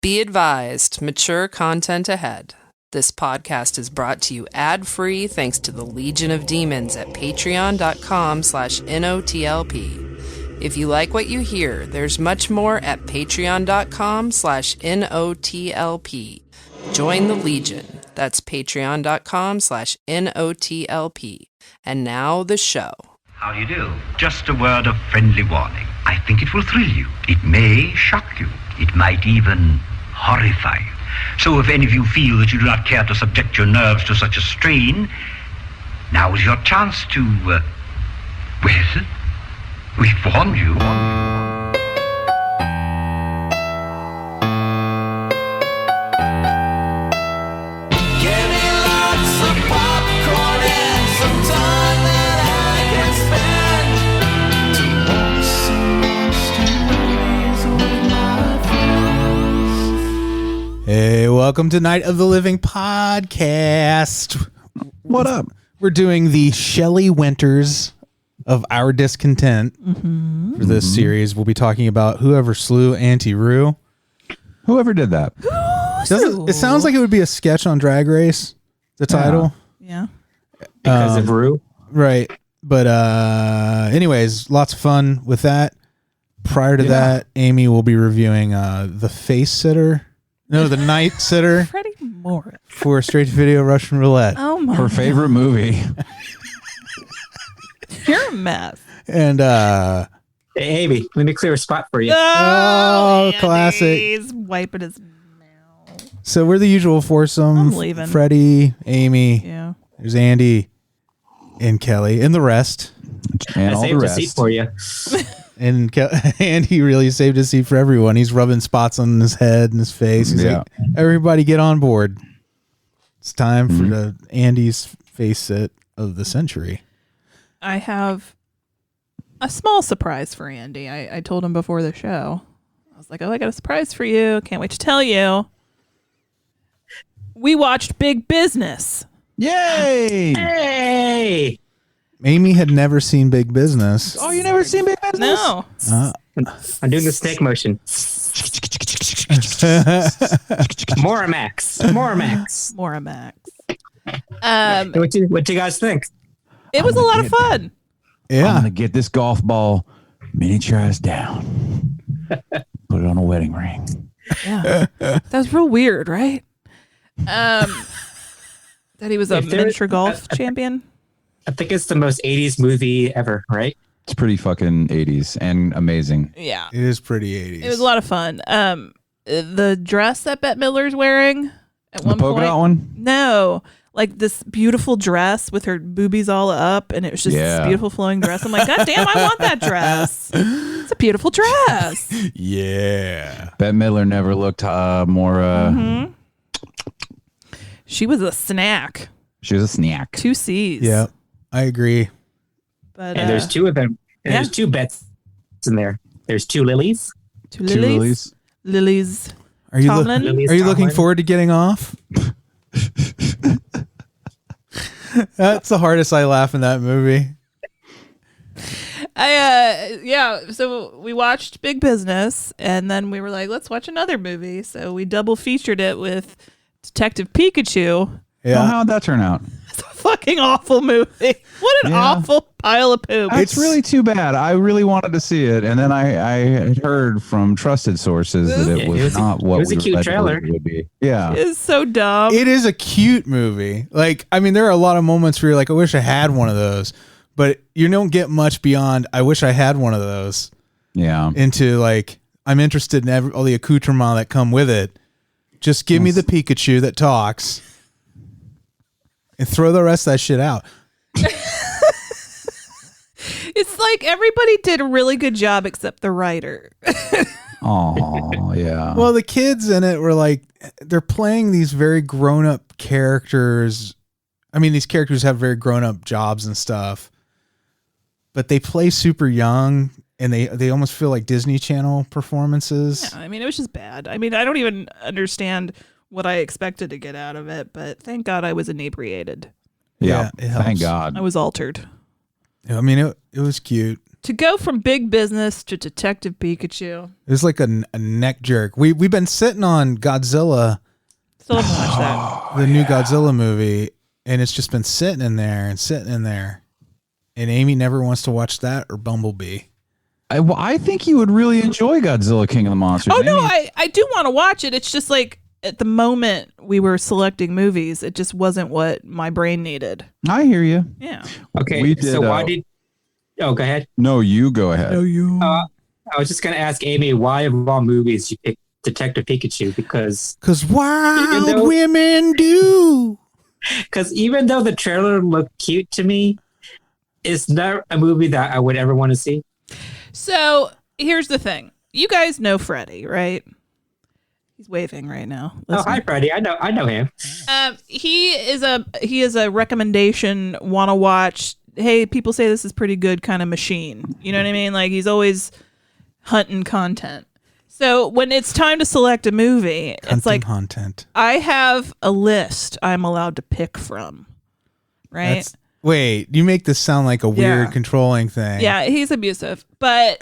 Be advised, mature content ahead. This podcast is brought to you ad-free thanks to the Legion of Demons at patreon.com/NOTLP. If you like what you hear, there's much more at patreon.com/NOTLP. Join the Legion. That's patreon.com/NOTLP. And now the show. How do you do? Just a word of friendly warning. I think it will thrill you. It may shock you. It might even horrify you. So if any of you feel that you do not care to subject your nerves to such a strain, now is your chance to, well, we've warned you. Hey, welcome to Night of the Living podcast. What up? We're doing the Shelley Winters of our Discontent for this series. We'll be talking about Whoever Slew Auntie Roo. Whoever did that. It sounds like it would be a sketch on Drag Race, the title. Yeah. Because of Roo? Right. But anyways, lots of fun with that. Prior to that, Amy will be reviewing The Face Sitter. No, The Night Sitter. Freddy Morris. For Straight-to-Video Russian Roulette. Oh my Her favorite movie. You're a mess. And Hey, Amy, let me clear a spot for you. Oh, classic. He's wiping his mouth. So we're the usual foursome. I'm leaving. Freddie, Amy, Yeah. there's Andy, and Kelley, and the rest. And I all the saved a rest. seat for you. And Andy really saved his seat for everyone. He's rubbing spots on his head and his face. He's like, everybody get on board. It's time for the Andy's face sit of the century. I have a small surprise for Andy. I told him before the show. I was like, oh, I got a surprise for you. Can't wait to tell you. We watched Big Business. Yay! Hey! Amy had never seen Big Business. Oh, you never seen Big Business? No. I'm doing the snake motion. Moramax. Moramax. What you guys think? It was a lot of fun. I'm Yeah. going to get this golf ball miniaturized down. Put it on a wedding ring. Yeah. That was real weird, right? That he was a If there- miniature golf champion. I think it's the most 80s movie ever, right? It's pretty fucking 80s and amazing. Yeah. It is pretty 80s. It was a lot of fun. The dress that Bette Midler's wearing at The one polka point. dot one? No, like this beautiful dress with her boobies all up, and it was just this beautiful flowing dress. I'm like, God damn, I want that dress. It's a beautiful dress. Yeah. Bette Midler never looked more... She was a snack. She was a snack. 2 C's. Yeah. I agree. But And there's two of them. And there's two bets in there. There's two lilies. two Two lilies. Lilies. Are you, Tomlin? Lilies are you looking Tomlin. forward to getting off? That's the hardest I laugh in that movie. So we watched Big Business, and then we were like, let's watch another movie. So we double featured it with Detective Pikachu. Yeah. Well, how'd that turn out? It's a fucking awful movie. What an awful pile of poop. It's really too bad. I really wanted to see it, and then I had heard from trusted sources that it was not what it was we a were cute led to trailer. believe it would be. Yeah. It's so dumb. It is a cute movie. Like, I mean, there are a lot of moments where you're like, I wish I had one of those, but you don't get much beyond, I wish I had one of those, Yeah. into like, I'm interested in all the accoutrements that come with it. Just give me the Pikachu that talks and throw the rest of that shit out. It's like everybody did a really good job except the writer. Oh, yeah. Well, the kids in it were like, they're playing these very grown up characters. I mean, these characters have very grown up jobs and stuff, but they play super young, and they almost feel like Disney Channel performances. Yeah, I mean, it was just bad. I mean, I don't even understand what I expected to get out of it, but thank God I was inebriated. Yeah, it helps. thank God. I was altered. I mean, it was cute. To go from Big Business to Detective Pikachu. It was like a neck jerk. We've been sitting on Godzilla. Still haven't watched that. The new Godzilla movie, and it's just been sitting in there. And Amy never wants to watch that or Bumblebee. I think you would really enjoy Godzilla King of the Monsters. Oh, no, I do want to watch it. It's just like at the moment we were selecting movies, it just wasn't what my brain needed. I hear you. Yeah. Okay, so why did... Oh, go ahead. No, you go ahead. No, you. I was just going to ask Amy, why of all movies you picked Detective Pikachu? Because wild women do. Because even though the trailer looked cute to me, it's not a movie that I would ever want to see. So here's the thing. You guys know Freddy, right? He's waving right now. Listen. Oh, hi, Freddy. I know him. He is a recommendation, want to watch. Hey, people say this is pretty good kind of machine. You know what I mean? Like he's always hunting content. So when it's time to select a movie, it's like content. I have a list I'm allowed to pick from. Right? Wait, you make this sound like a weird controlling thing. Yeah, he's abusive. But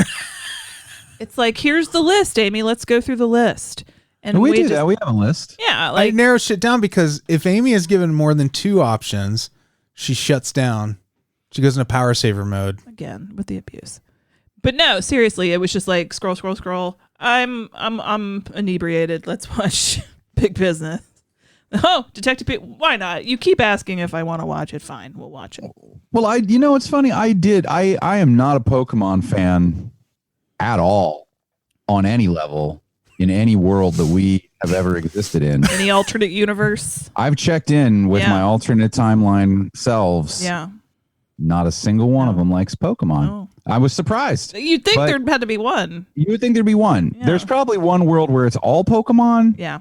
it's like, here's the list, Amy. Let's go through the list. And we do that. We have a list. Yeah. I narrow shit down because if Amy is given more than 2 options, she shuts down. She goes into power saver mode. Again, with the abuse. But no, seriously, it was just like scroll. I'm inebriated. Let's watch Big Business. Oh, Detective Pete. Why not? You keep asking if I want to watch it. Fine, we'll watch it. Well, it's funny. I am not a Pokemon fan at all on any level in any world that we have ever existed in. Any alternate universe? I've checked in with my alternate timeline selves. Yeah. Not a single one of them likes Pokemon. No. I was surprised. You'd think there had to be one. You would think there'd be one. Yeah. There's probably one world where it's all Pokemon. Yeah.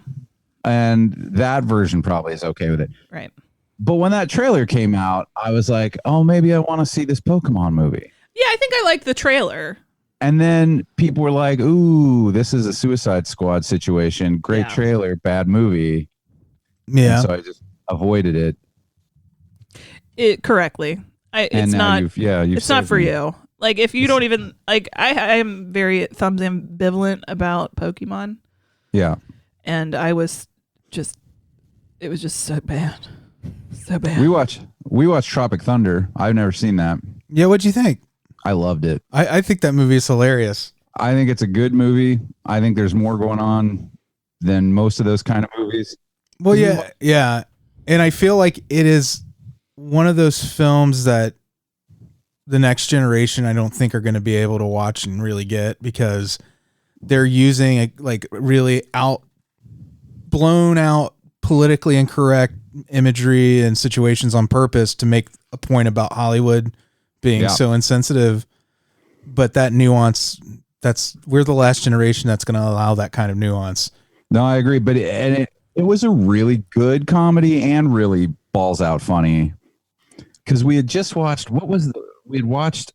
And that version probably is okay with it. Right. But when that trailer came out, I was like, oh, maybe I want to see this Pokemon movie. Yeah, I think I liked the trailer. And then people were like, ooh, this is a Suicide Squad situation. Great trailer, bad movie. Yeah. And so I just avoided it. Correctly. It's not. It's not for you. Like if you don't even like, I am very thumbs ambivalent about Pokemon. Yeah. And it was just so bad, so bad. We watched Tropic Thunder. I've never seen that. Yeah, what'd you think? I loved it. I think that movie is hilarious. I think it's a good movie. I think there's more going on than most of those kind of movies. Well, yeah. And I feel like it is one of those films that the next generation I don't think are going to be able to watch and really get because they're using really blown out politically incorrect imagery and situations on purpose to make a point about Hollywood being so insensitive. But that nuance, we're the last generation that's going to allow that kind of nuance. No, I agree. But it was a really good comedy and really balls out funny. Because we had just watched, we had watched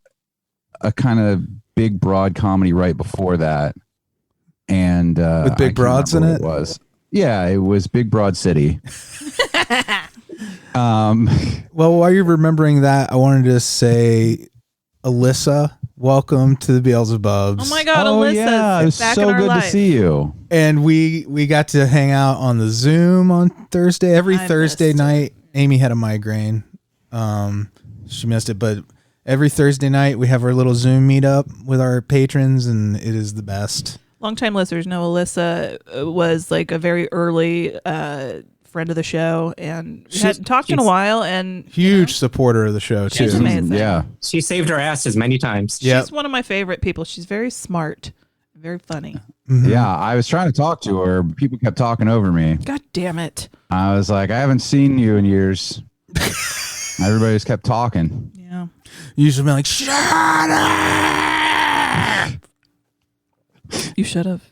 a kind of big broad comedy right before that. And with big broads in it? Yeah, it was Big Broad City. Well, while you're remembering that, I wanted to say, Alyssa, welcome to the Beelzebubs. Oh my God, Alyssa! Yeah, it was so good to see you. And we got to hang out on the Zoom on Thursday. Every Thursday night, Amy had a migraine. She missed it, but every Thursday night we have our little Zoom meetup with our patrons, and it is the best. Longtime listeners know Alyssa was like a very early friend of the show, and we hadn't talked in a while. And huge supporter of the show too. She's amazing. Yeah, she saved our asses many times. She's one of my favorite people. She's very smart, very funny. Mm-hmm. Yeah, I was trying to talk to her, but people kept talking over me. God damn it! I was like, I haven't seen you in years. Everybody just kept talking. Yeah, you should be like, shut up. You should have.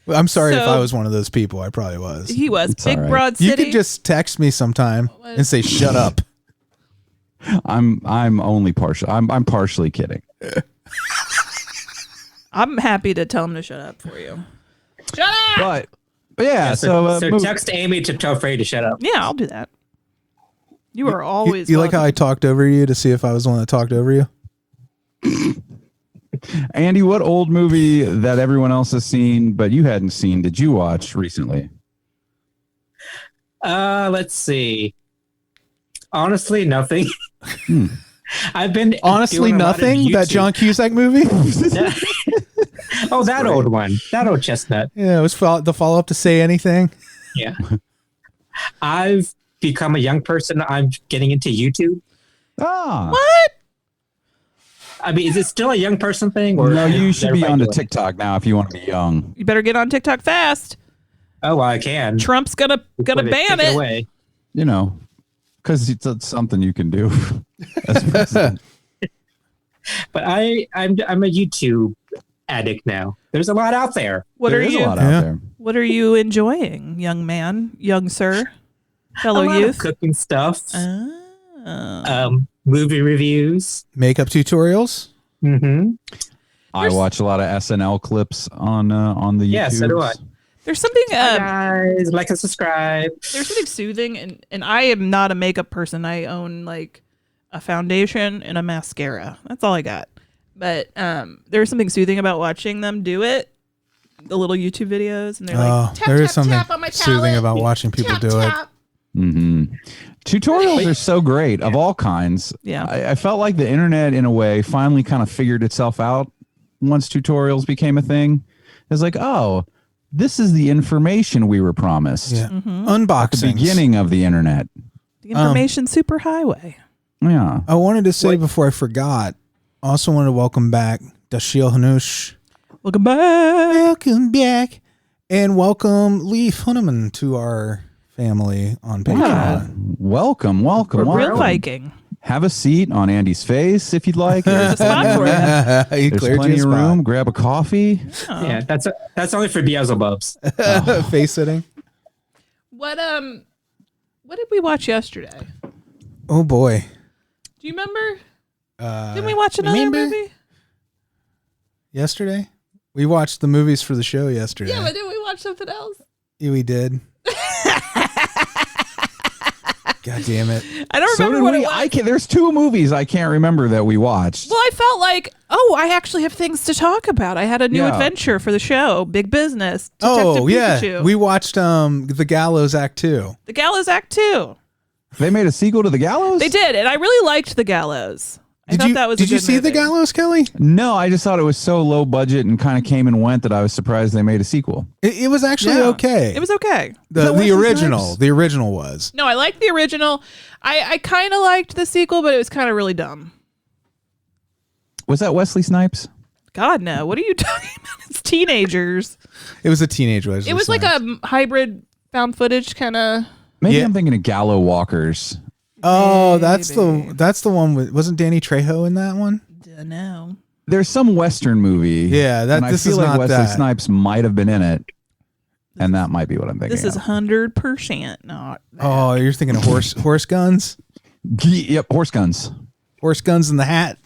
I'm sorry if I was one of those people. I probably was. He was. It's Big right. Broad City. You could just text me sometime and say, shut up. I'm only partial. I'm partially kidding. I'm happy to tell him to shut up for you. Shut up! But yeah, so text Amy to tell Freddy to shut up. Yeah, I'll do that. You are always You like how I talked over you to see if I was the one that talked over you? Andy, what old movie that everyone else has seen but you hadn't seen did you watch recently? Let's see. Honestly, nothing. I've been Honestly, doing a lot of nothing. That YouTube. John Cusack movie. Oh, that old one. That old chestnut. Yeah, it was the follow up to Say Anything. Yeah. I've become a young person. I'm getting into YouTube. What? I mean, is it still a young person thing? Or No, you is should be everybody onto doing it? TikTok now if you want to be young. You better get on TikTok fast. Oh, well, I can. Trump's gonna Before they ban take it. away. You know, because it's something you can do as president. But I'm a YouTube addict now. There's a lot out there. What There are is you? a lot out there. What are you enjoying, young man, young sir, fellow a lot youth? of cooking stuff. Oh. Movie reviews. Makeup tutorials. Mm-hmm. I watch a lot of SNL clips on the YouTube. Yeah, so do I. There's something. Guys, like and subscribe. There's something soothing, and I am not a makeup person. I own like a foundation and a mascara. That's all I got. But there's something soothing about watching them do it. The little YouTube videos, and they're like, tap, there is tap, something tap on my soothing palette. about watching people do it. Mm-hmm. Tutorials are so great of all kinds. Yeah. I felt like the internet, in a way, finally kind of figured itself out once tutorials became a thing. It's like, oh, this is the information we were promised. Yeah. Mm-hmm. At the Unboxing. beginning of the internet. The information superhighway. Yeah. I wanted to say before I forgot, I also wanted to welcome back Dashiel Hanush. Welcome back. Welcome back. And welcome Leif Hunneman to our family on Patreon. Welcome. Real Viking. Have a seat on Andy's face if you'd like. There's a spot for you. He There's cleared plenty you of a spot. room. Grab a coffee. Yeah, that's only for Beelzebubs. Face sitting. What did we watch yesterday? Oh boy. Do you remember? Didn't we watch another remember? movie? Yesterday? We watched the movies for the show yesterday. Yeah, but didn't we watch something else? Yeah, we did. God damn it. I don't So remember did what we. it was. There's two movies I can't remember that we watched. Well, I felt like, I actually have things to talk about. I had a new Yeah. adventure for the show. Big business. Detective Oh, yeah. Pikachu. We watched The Gallows Act 2. The Gallows Act 2. They made a sequel to The Gallows? They did, and I really liked The Gallows. I thought that was a Did you good see The movie. Gallows, Kelley? No, I just thought it was so low budget and kind of came and went that I was surprised they made a sequel. It was actually Yeah. okay. It was okay. Is that the Wesley original. Snipes? The original was. No, I liked the original. I kind of liked the sequel, but it was kind of really dumb. Was that Wesley Snipes? God, no. What are you talking about? It's teenagers. It was a teenage Wesley It was like Snipes. a hybrid found footage kind of. Maybe Yeah. I'm thinking of Gallow Walkers. Oh, that's Maybe. the one with, wasn't Danny Trejo in that one? No. There's some Western movie. Yeah, and I this feel is like not Wesley that. Snipes might have been in it. And that might be what I'm thinking This is of. 100% not. Oh, you're thinking of horse guns? Yep, Horse Guns. Horse guns in the hat?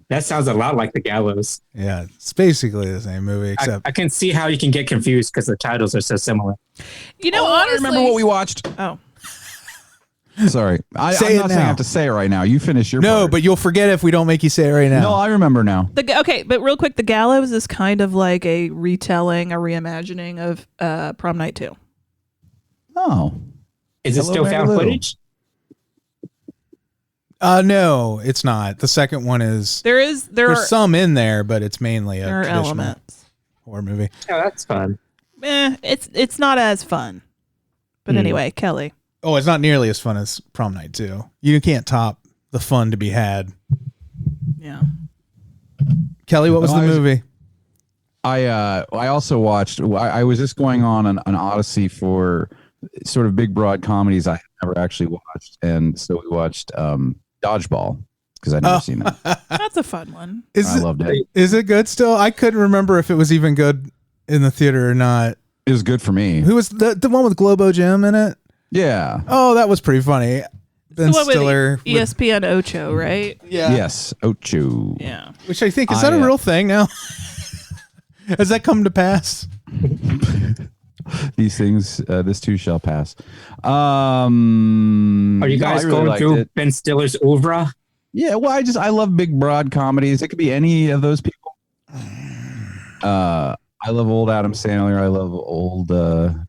That sounds a lot like The Gallows. Yeah, it's basically the same movie except I can see how you can get confused because the titles are so similar. You know, I honestly. remember what we watched. Oh. Sorry. I'm Say it not saying I now. have to say it right now. You finish your no, part. but you'll forget if we don't make you say it right now. No, I remember now. Okay, but real quick, The Gallows is kind of like a retelling, a reimagining of Prom Night 2. Oh. Is it Hello, still Mary found Lou. footage? No, it's not. The second one is There are there's some in there, but it's mainly a there are traditional elements. horror movie. Oh, that's fun. It's not as fun. But anyway, Kelley. Oh, it's not nearly as fun as Prom Night 2. You can't top the fun to be had. Yeah. Kelley, what was the movie? I also watched. I was just going on an odyssey for sort of big broad comedies I never actually watched, and so we watched Dodgeball because I'd never seen that. That's a fun one. I loved it. Is it good still? I couldn't remember if it was even good in the theater or not. It was good for me. Who was the one with Globo Jim in it? Yeah. Oh, that was pretty funny. Ben The one with Stiller, ESPN Ocho, right? yeah, Yes. Ocho. Yeah. which I think is that a real thing now? Has that come to pass? These things, this too shall pass. Are you guys I really going liked through it. Ben Stiller's oeuvre? Yeah, well, I love big broad comedies. It could be any of those people. I love old Adam Sandler. I love old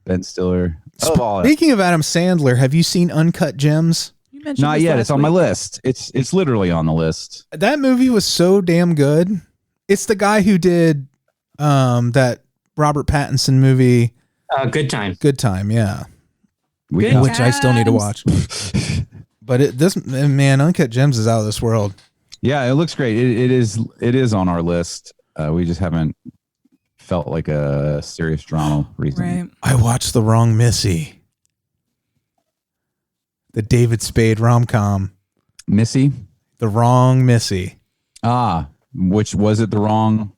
Ben Stiller. Speaking of Adam Sandler, have you seen Uncut Gems? You mentioned Not this yet. last It's on my week. list. It's literally on the list. That movie was so damn good. It's the guy who did that Robert Pattinson movie, Good Time. Good Time, yeah. Good Which I still need to watch. But Uncut Gems is out of this world. Yeah, it looks great. It is on our list. We just haven't felt like a serious drama recently. Right. I watched The Wrong Missy. The David Spade rom-com. Missy? The Wrong Missy. Which was it? The wrong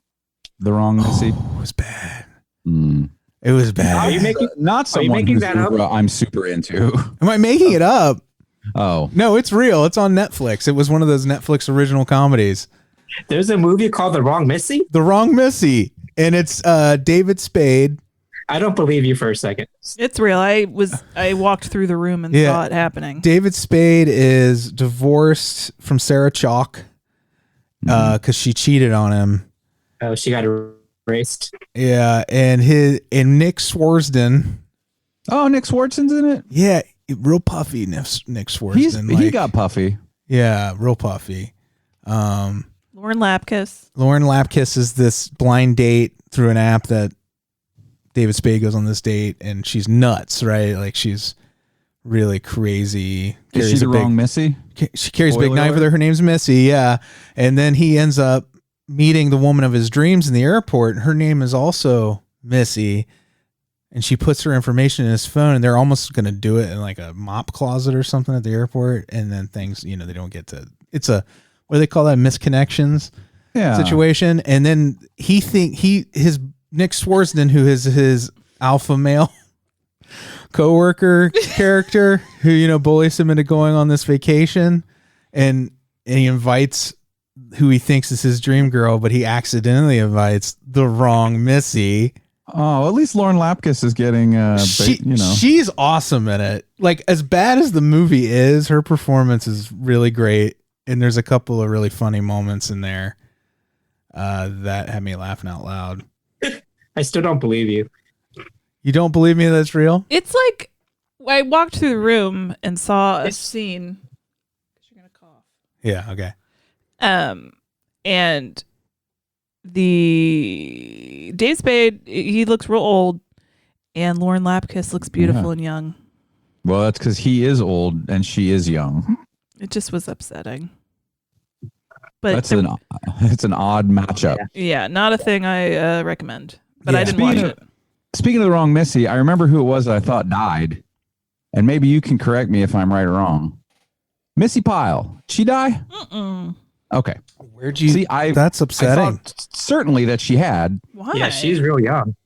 Missy? It was bad. Mm. It was bad. Are you making? Not someone making who's that up? I'm super into. Am I making it up? Oh, No, it's real. It's on Netflix. It was one of those Netflix original comedies. There's a movie called The Wrong Missy. The Wrong Missy. And it's David Spade. I don't believe you for a second. It's real. I walked through the room and Yeah. saw it happening. David Spade is divorced from Sarah Chalk because she cheated on him. Oh, she got erased. Yeah, and Nick Swardsden. Oh, Nick Swardsden's in it. Yeah, real puffy Nick Swardsden. He got puffy. Yeah, real puffy. Lauren Lapkus. Lauren Lapkus is this blind date through an app that David Spade goes on this date, and she's nuts, right? Like she's really crazy. Is she the wrong Missy? She carries a big Spoiler knife with her. Her name's Missy, yeah. And then he ends up meeting the woman of his dreams in the airport. Her name is also Missy. And she puts her information in his phone, and they're almost going to do it in like a mop closet or something at the airport. And then things, they don't get to, it's a, what do they call that? Misconnections situation. And then his Nick Swardsden, who is his alpha male coworker character who, bullies him into going on this vacation, and he invites who he thinks is his dream girl, but he accidentally invites the wrong Missy. Oh, at least Lauren Lapkus is getting, she's awesome in it. Like, as bad as the movie is, her performance is really great. And there's a couple of really funny moments in there that had me laughing out loud. I still don't believe you. You don't believe me that's real? It's like I walked through the room and saw a scene. You're gonna cough. Yeah, okay. And the Dave Spade, he looks real old, and Lauren Lapkus looks beautiful and young. Well, that's because he is old and she is young. It just was upsetting. But It's an odd matchup. yeah, not a thing I recommend. But Yeah. I didn't watch it. Speaking of the wrong Missy, I remember who it was that I thought died, and maybe you can correct me if I'm right or wrong. Missy Pyle, she die? Mm-mm. Okay. Where'd you See? That's I upsetting. thought certainly that she had. Why? Yeah, she's real young.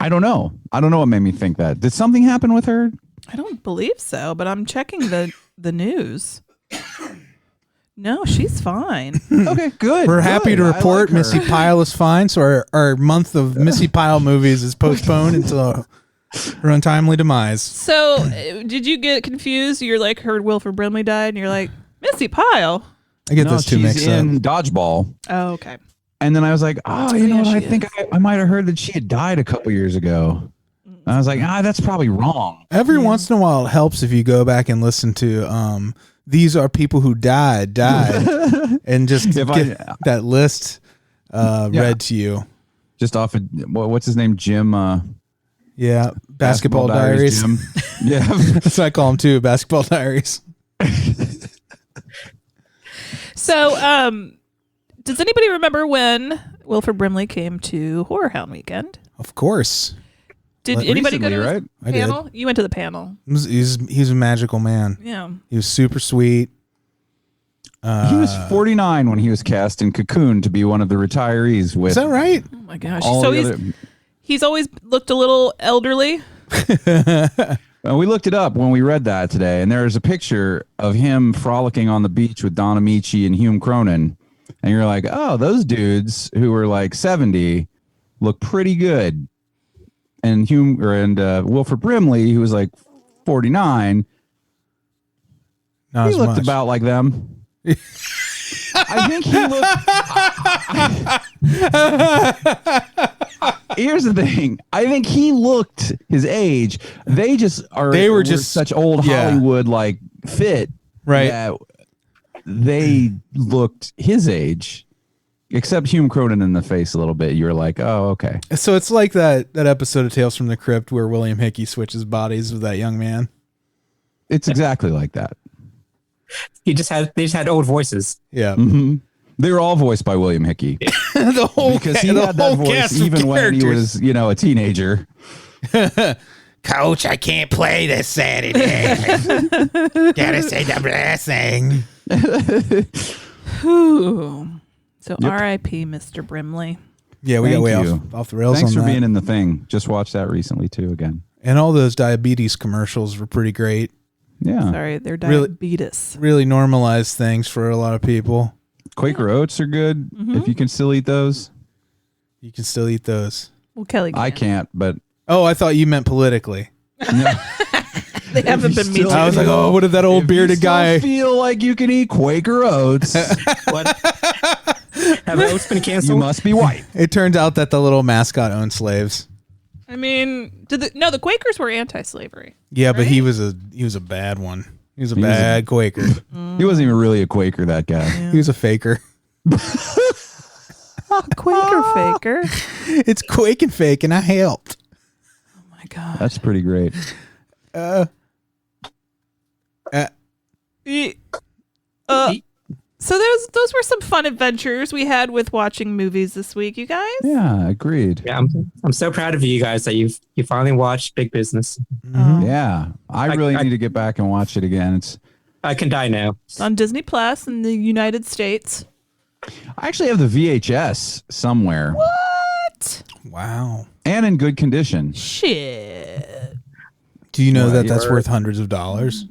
I don't know. I don't know what made me think that. Did something happen with her? I don't believe so, but I'm checking the news. No, she's fine. Okay, good. We're happy to good. I report like her. Missy Pyle is fine. So our month of Missy Pyle movies is postponed until her untimely demise. So, did you get confused? You're like, heard Wilford Brimley died, and you're like, Missy Pyle. I get No, those two she's mixed up. in Dodgeball. Oh, okay. And then I was like, oh, you know yeah, what? I she think I might have heard that she had died a couple years ago. And I was like, that's probably wrong. Every once in a while, it helps if you go back and listen to these are people who died, and just If get that list read to you. Just off of, what's his name? Jim? Yeah, Basketball Diaries. Jim. Yeah. That's what I call them too, Basketball Diaries. So, does anybody remember when Wilford Brimley came to Horror Hound Weekend? Of course. Did Like anybody go to recently, the right? I did. panel? You went to the panel. He's a magical man. Yeah. He was super sweet. He was 49 when he was cast in Cocoon to be one of the retirees with Is that right? Oh my gosh. all So the he's other. he's always looked a little elderly. We looked it up when we read that today, and there's a picture of him frolicking on the beach with Don Amici and Hume Cronin. And you're like, oh, those dudes who were like 70 look pretty good. And Wilford Brimley, who was like 49, Not he as looked much. about like them. I think he looked. Here's the thing. I think he looked his age. They were just such old Hollywood like fit, right? That they looked his age. Except Hume Cronin in the face a little bit. You're like, oh, okay. So it's like that episode of Tales from the Crypt where William Hickey switches bodies with that young man. It's exactly like that. They just had old voices. Yeah. Mm-hmm. They were all voiced by William Hickey. Because he had that voice even when he was, a teenager. Coach, I can't play this Saturday. Gotta say the blessing. So R.I.P. Mr. Brimley. Yeah, we got way off the rails. Thanks on for that. being in the thing. Just watched that recently too again. And all those diabetes commercials were pretty great. Yeah. Sorry, they're diabetes. Really normalized things for a lot of people. Quaker Oats are good if you can still eat those. You can still eat those. Well, Kelley can. I can't, but Oh, I thought you meant politically. no. They haven't been me too. I was like, oh, what did that old bearded guy feel like you can eat Quaker Oats? What? Have oats been canceled? You must be white. It turns out that the little mascot owned slaves. I mean, the Quakers were anti-slavery. Yeah, but Right? he was a bad one. He was a bad Quaker. He wasn't even really a Quaker, that guy. He was a faker. Quaker faker. It's Quake and Fake, and I helped. Oh my god. That's pretty great. So those were some fun adventures we had with watching movies this week, you guys. Yeah, agreed. Yeah, I'm so proud of you guys that you finally watched Big Business. Yeah, I really need to get back and watch it again. I can die now. It's on Disney Plus in the United States. I actually have the VHS somewhere. What? Wow. And in good condition. Shit. Do you know that that's worth hundreds of dollars?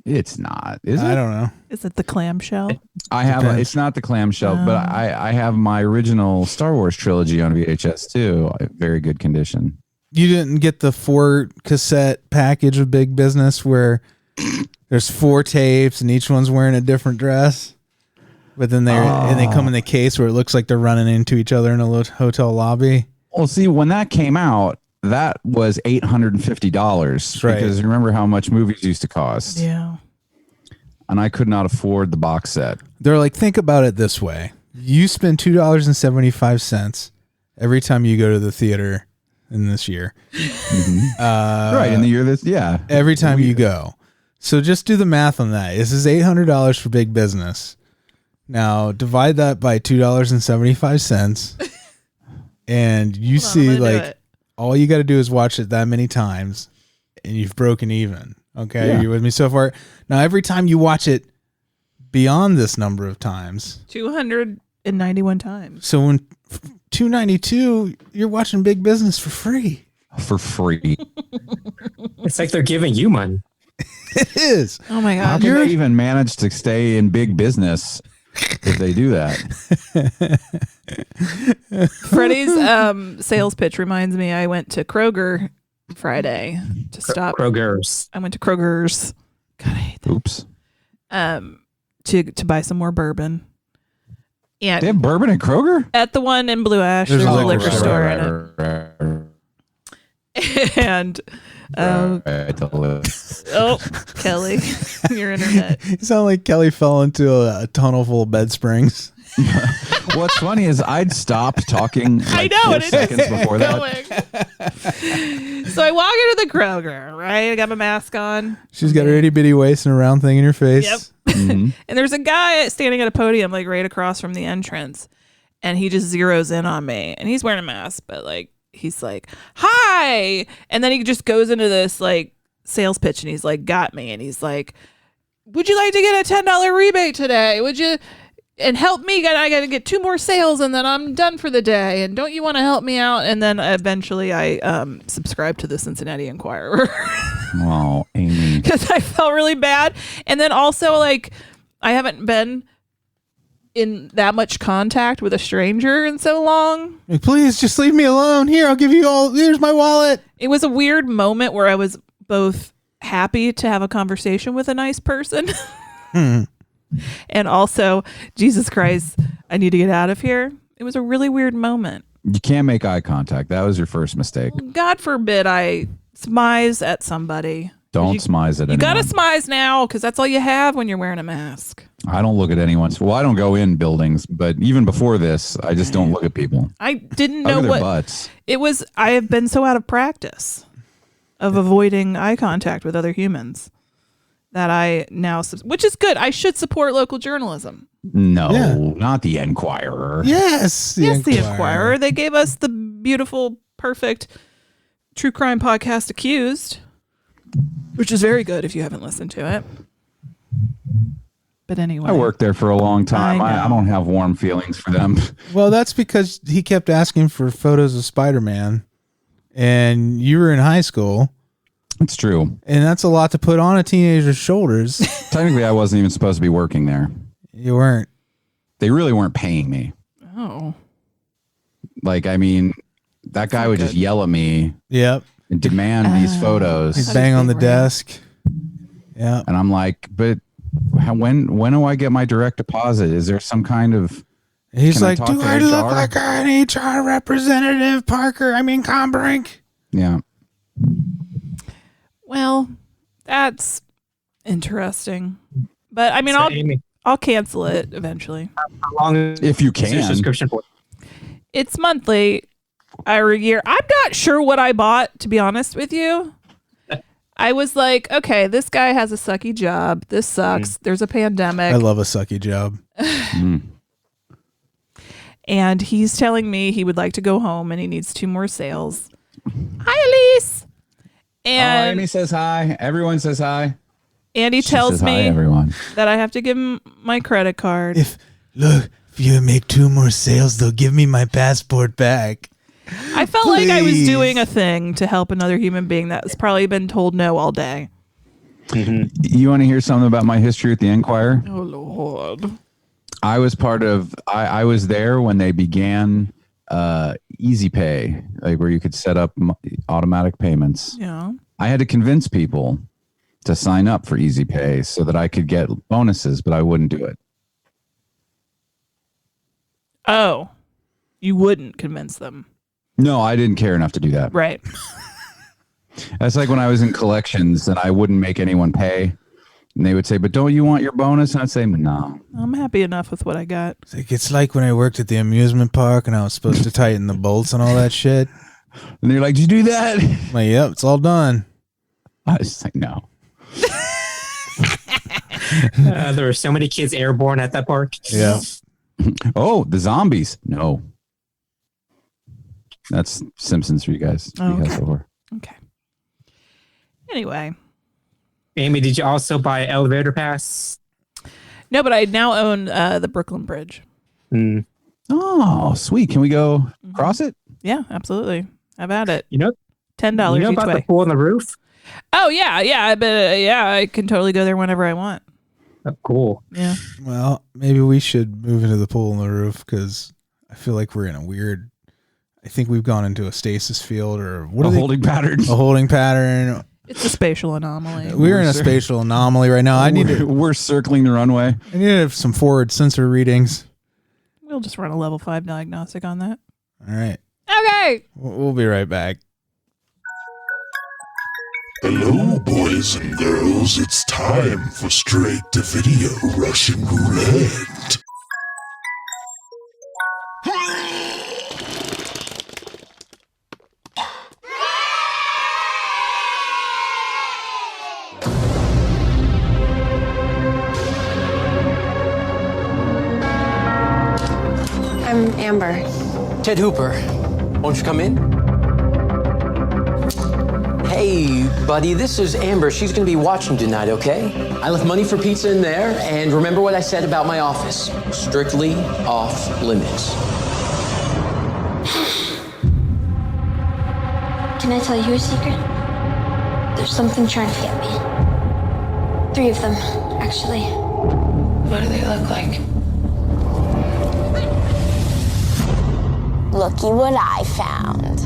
It's not, is it? I don't know. Is it the clamshell? I have it's not the clamshell, but I have my original Star Wars trilogy on VHS too. Very good condition. You didn't get the 4 cassette package of Big Business where there's 4 tapes and each one's wearing a different dress, but then they come in the case where it looks like they're running into each other in a hotel lobby. Well, see, when that came out, that was $850 right. because remember how much movies used to cost. Yeah. And I could not afford the box set. They're like, think about it this way. You spend $2.75 every time you go to the theater in this year. Right, in the year this, yeah. Every time you go. So just do the math on that. This is $800 for Big Business. Now divide that by $2.75 and you see like all you got to do is watch it that many times and you've broken even. Okay. Yeah. Are you with me so far? Now, every time you watch it beyond this number of times, 291 times. so when 292, you're watching Big Business for free. For free. It's like they're giving you money. It is. Oh my How god. can they even manage to stay in big business if they do that? Freddie's sales pitch reminds me I went to Kroger Friday to stop. Kroger's. I went to Kroger's. God, I hate that. Oops. To buy some more bourbon. And They have bourbon at Kroger? at the one in Blue Ash, There's there's, a a liquor liquor store. store in it. And oh, Kelley, your internet. You sound like Kelley fell into a tunnel full of bed springs. What's funny is I'd stopped talking like I know, 4 and it's seconds before that. Going. So I walk into the Kroger, right? I got my mask on. She's got her itty bitty waist and a round thing in her face. Yep. Mhm. And there's a guy standing at a podium, like right across from the entrance, and he just zeroes in on me. And he's wearing a mask, but like he's like, "Hi!" And then he just goes into this like sales pitch, and he's like, "Got me!" And he's like, "Would you like to get a $10 rebate today? Would you?" And help me, I got to get 2 more sales and then I'm done for the day. And don't you want to help me out? And then eventually I subscribed to the Cincinnati Enquirer Oh, Amy. because I felt really bad. And then also like I haven't been in that much contact with a stranger in so long. Like, please just leave me alone. Here, I'll give you all. Here's my wallet. It was a weird moment where I was both happy to have a conversation with a nice person. And also, Jesus Christ, I need to get out of here. It was a really weird moment. You can't make eye contact. That was your first mistake. God forbid I smize at somebody. Don't smize at anyone. You got to smize now because that's all you have when you're wearing a mask. I don't look at anyone. Well, I don't go in buildings, but even before this, I just don't look at people. I didn't Look know at their what butts. it was. I have been so out of practice of avoiding eye contact with other humans that I now, which is good. I should support local journalism. No, Yeah. not the Enquirer. Yes. The Enquirer. They gave us the beautiful, perfect true crime podcast Accused, which is very good if you haven't listened to it. But anyway. I worked there for a long time. I know. I don't have warm feelings for them. Well, that's because he kept asking for photos of Spider-Man, and you were in high school, It's true. and that's a lot to put on a teenager's shoulders. Technically, I wasn't even supposed to be working there. You weren't. They really weren't paying me. Oh. Like, I mean, that guy would just yell at me Yep. and demand these photos. He'd bang on the desk. Yeah. And I'm like, but when do I get my direct deposit? Is there some kind of... He's Can I like, talk do to I HR? look like an HR representative, Parker? I mean, Kombrinck. Yeah. Well, that's interesting. But I mean, So, Amy, I'll cancel it eventually. how long is If you your can. subscription for? It's monthly every year. I'm not sure what I bought, to be honest with you. I was like, okay, this guy has a sucky job. This sucks. There's a pandemic. I love a sucky job. And he's telling me he would like to go home and he needs 2 more sales. Hi, Alise. And Amy says hi. Everyone says hi. and he She tells says hi, me everyone. that I have to give him my credit card. If you make 2 more sales, they'll give me my passport back. I felt like I was Please. doing a thing to help another human being that's probably been told no all day. You want to hear something about my history at the Enquirer? Oh, Lord. I was part of, I was there when they began Easy Pay, like where you could set up automatic payments. Yeah. I had to convince people to sign up for Easy Pay so that I could get bonuses, but I wouldn't do it. Oh, you wouldn't convince them. No, I didn't care enough to do that. Right. That's like when I was in collections and I wouldn't make anyone pay. And they would say, but don't you want your bonus? And I'd say, no. I'm happy enough with what I got. It's like when I worked at the amusement park and I was supposed to tighten the bolts and all that shit. And they're like, did you do that? I'm like, yep, it's all done. I was like, no. There were so many kids airborne at that park. Yeah. Oh, the zombies. No. That's Simpsons for you guys. Oh, You guys okay. over. Okay. Anyway. Amy, did you also buy an elevator pass? No, but I now own the Brooklyn Bridge. Mm. Oh, sweet. Can we go cross it? Yeah, absolutely. Have at it. You know $10 you know each about way. the pool on the roof? Oh, yeah. But I can totally go there whenever I want. Oh, cool. Yeah. Well, maybe we should move into the pool on the roof because I feel like we're in a weird. I think we've gone into a stasis field or what A holding pattern. a holding pattern. It's a spatial anomaly. We're in a spatial anomaly right now. I need to. We're circling the runway. I need to have some forward sensor readings. We'll just run a level 5 diagnostic on that. All right, Okay. we'll be right back. Hello, boys and girls. It's time for Straight-to-Video Russian Roulette. I'm Amber. Ted Hooper, won't you come in? Hey, buddy, this is Amber. She's gonna be watching tonight, okay? I left money for pizza in there, and remember what I said about my office. Strictly off limits. Can I tell you a secret? There's something trying to get me. 3 of them, actually. What do they look like? Looky what I found.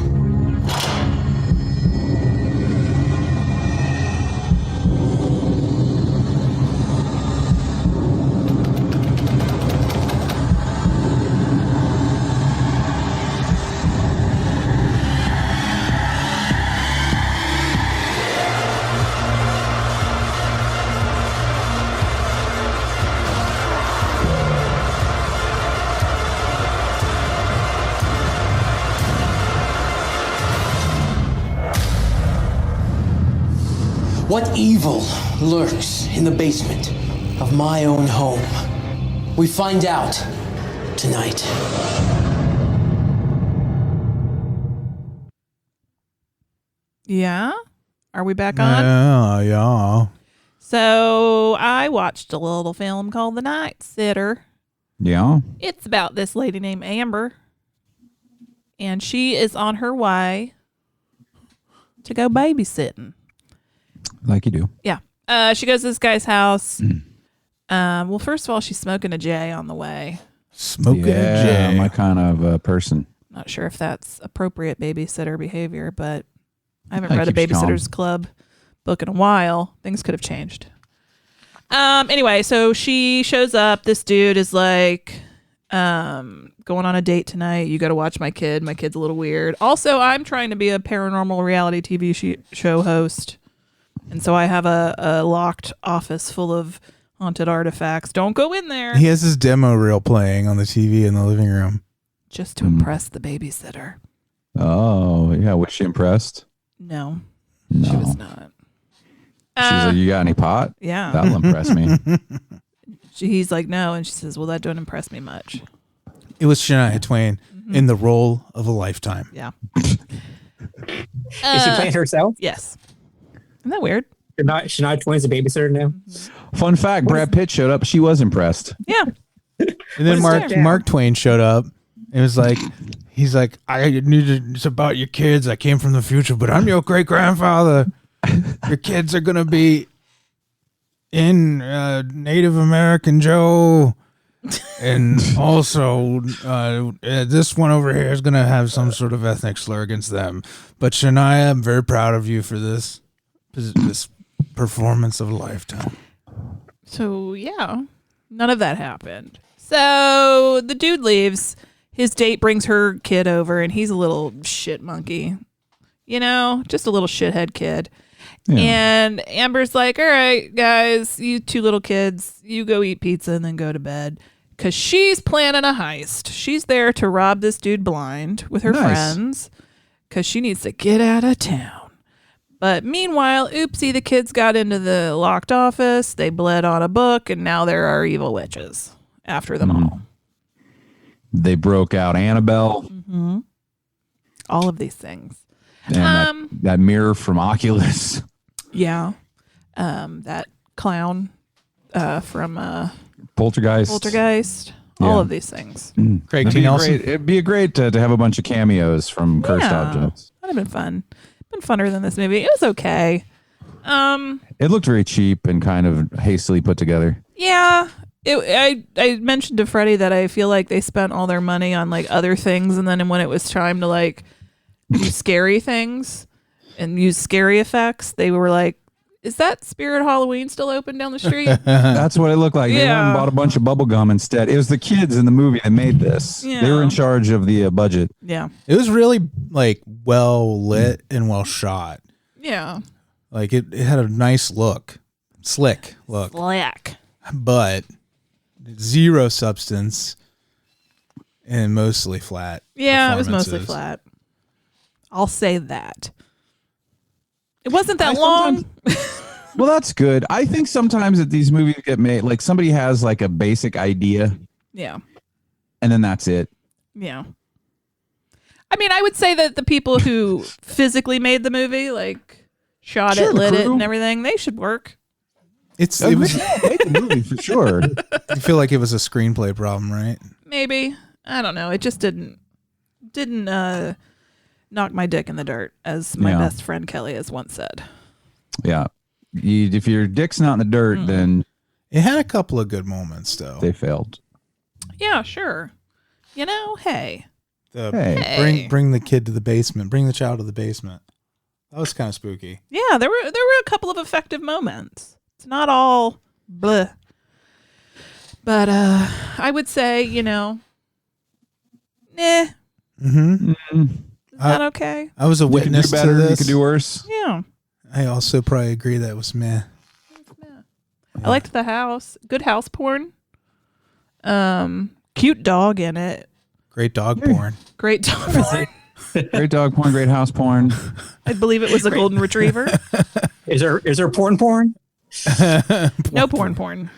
What evil lurks in the basement of my own home? We find out tonight. Yeah? Are we back on? Yeah. So I watched a little film called The Night Sitter. Yeah. It's about this lady named Amber. And she is on her way to go babysitting. Like you do. Yeah. She goes to this guy's house. Well, first of all, she's smoking a J on the way. Smoking a J. My kind of person. Not sure if that's appropriate babysitter behavior, but I haven't That read a keeps you calm. Babysitter's Club book in a while. Things could have changed. Anyway, so she shows up. This dude is like, going on a date tonight. You got to watch my kid. My kid's a little weird. Also, I'm trying to be a paranormal reality TV show host. And so I have a locked office full of haunted artifacts. Don't go in there. He has his demo reel playing on the TV in the living room. Just to impress the babysitter. Oh, yeah. Was she impressed? No. No. She was not. She's like, you got any pot? Yeah. That'll impress me. He's like, no. And she says, well, that don't impress me much. It was Shania Twain in the role of a lifetime. Yeah. Is she playing herself? Yes. Isn't that weird? Shania Twain's a babysitter now. Fun fact, Brad Pitt showed up. She was impressed. Yeah. And then Mark Twain showed up. It was like, he's like, I knew it's about your kids. I came from the future, but I'm your great grandfather. Your kids are going to be in Native American Joe. And also, this one over here is going to have some sort of ethnic slur against them. But Shania, I'm very proud of you for this performance of a lifetime. So, yeah, none of that happened. So the dude leaves. His date brings her kid over, and he's a little shit monkey. You know, just a little shithead kid. Yeah. And Amber's like, all right, guys, you two little kids, you go eat pizza and then go to bed. Because she's planning a heist. She's there to rob this dude blind with her friends. Because she needs to get out of town. But meanwhile, oopsie, the kids got into the locked office. They bled on a book, and now there are evil witches after them all. They broke out Annabelle. Mm-hmm. All of these things. And that mirror from Oculus. Yeah. That clown from Poltergeist. All of these things. Craig T. Nelson. It'd be great to have a bunch of cameos from Cursed Objects. That'd have been fun. Been funner than this movie. It was okay. It looked very cheap and kind of hastily put together. Yeah. I mentioned to Freddie that I feel like they spent all their money on like other things, and then when it was time to like do scary things and use scary effects, they were like, is that Spirit Halloween still open down the street? That's what it looked like. They went and bought a bunch of bubble gum instead. It was the kids in the movie that made this. Yeah. They were in charge of the budget. Yeah. It was really like well lit and well shot. Yeah. Like it had a nice look. Slick look. Slick. But zero substance and mostly flat. Yeah, it was mostly flat. I'll say that. It wasn't that long. Well, that's good. I think sometimes that these movies get made, like somebody has like a basic idea. Yeah. And then that's it. Yeah. I mean, I would say that the people who physically made the movie, like shot it, lit it, and everything, they should work. It was made the movie for sure. I feel like it was a screenplay problem, right? Maybe. I don't know. It just didn't knock my dick in the dirt, as my best friend Kelley has once said. Yeah. If your dick's not in the dirt, then it had a couple of good moments, though. They failed. Yeah, sure. You know, hey. Bring the kid to the basement. Bring the child to the basement. That was kind of spooky. Yeah, there were a couple of effective moments. It's not all bleh. But I would say, you know, nah. Mm-hmm. Is that okay? I was a witness to this. You could do worse. Yeah. I also probably agree that it was meh. I liked the house. Good house porn. Cute dog in it. Great dog porn. Great dog porn. Great dog porn, great house porn. I believe it was a golden retriever. Is there porn? No porn.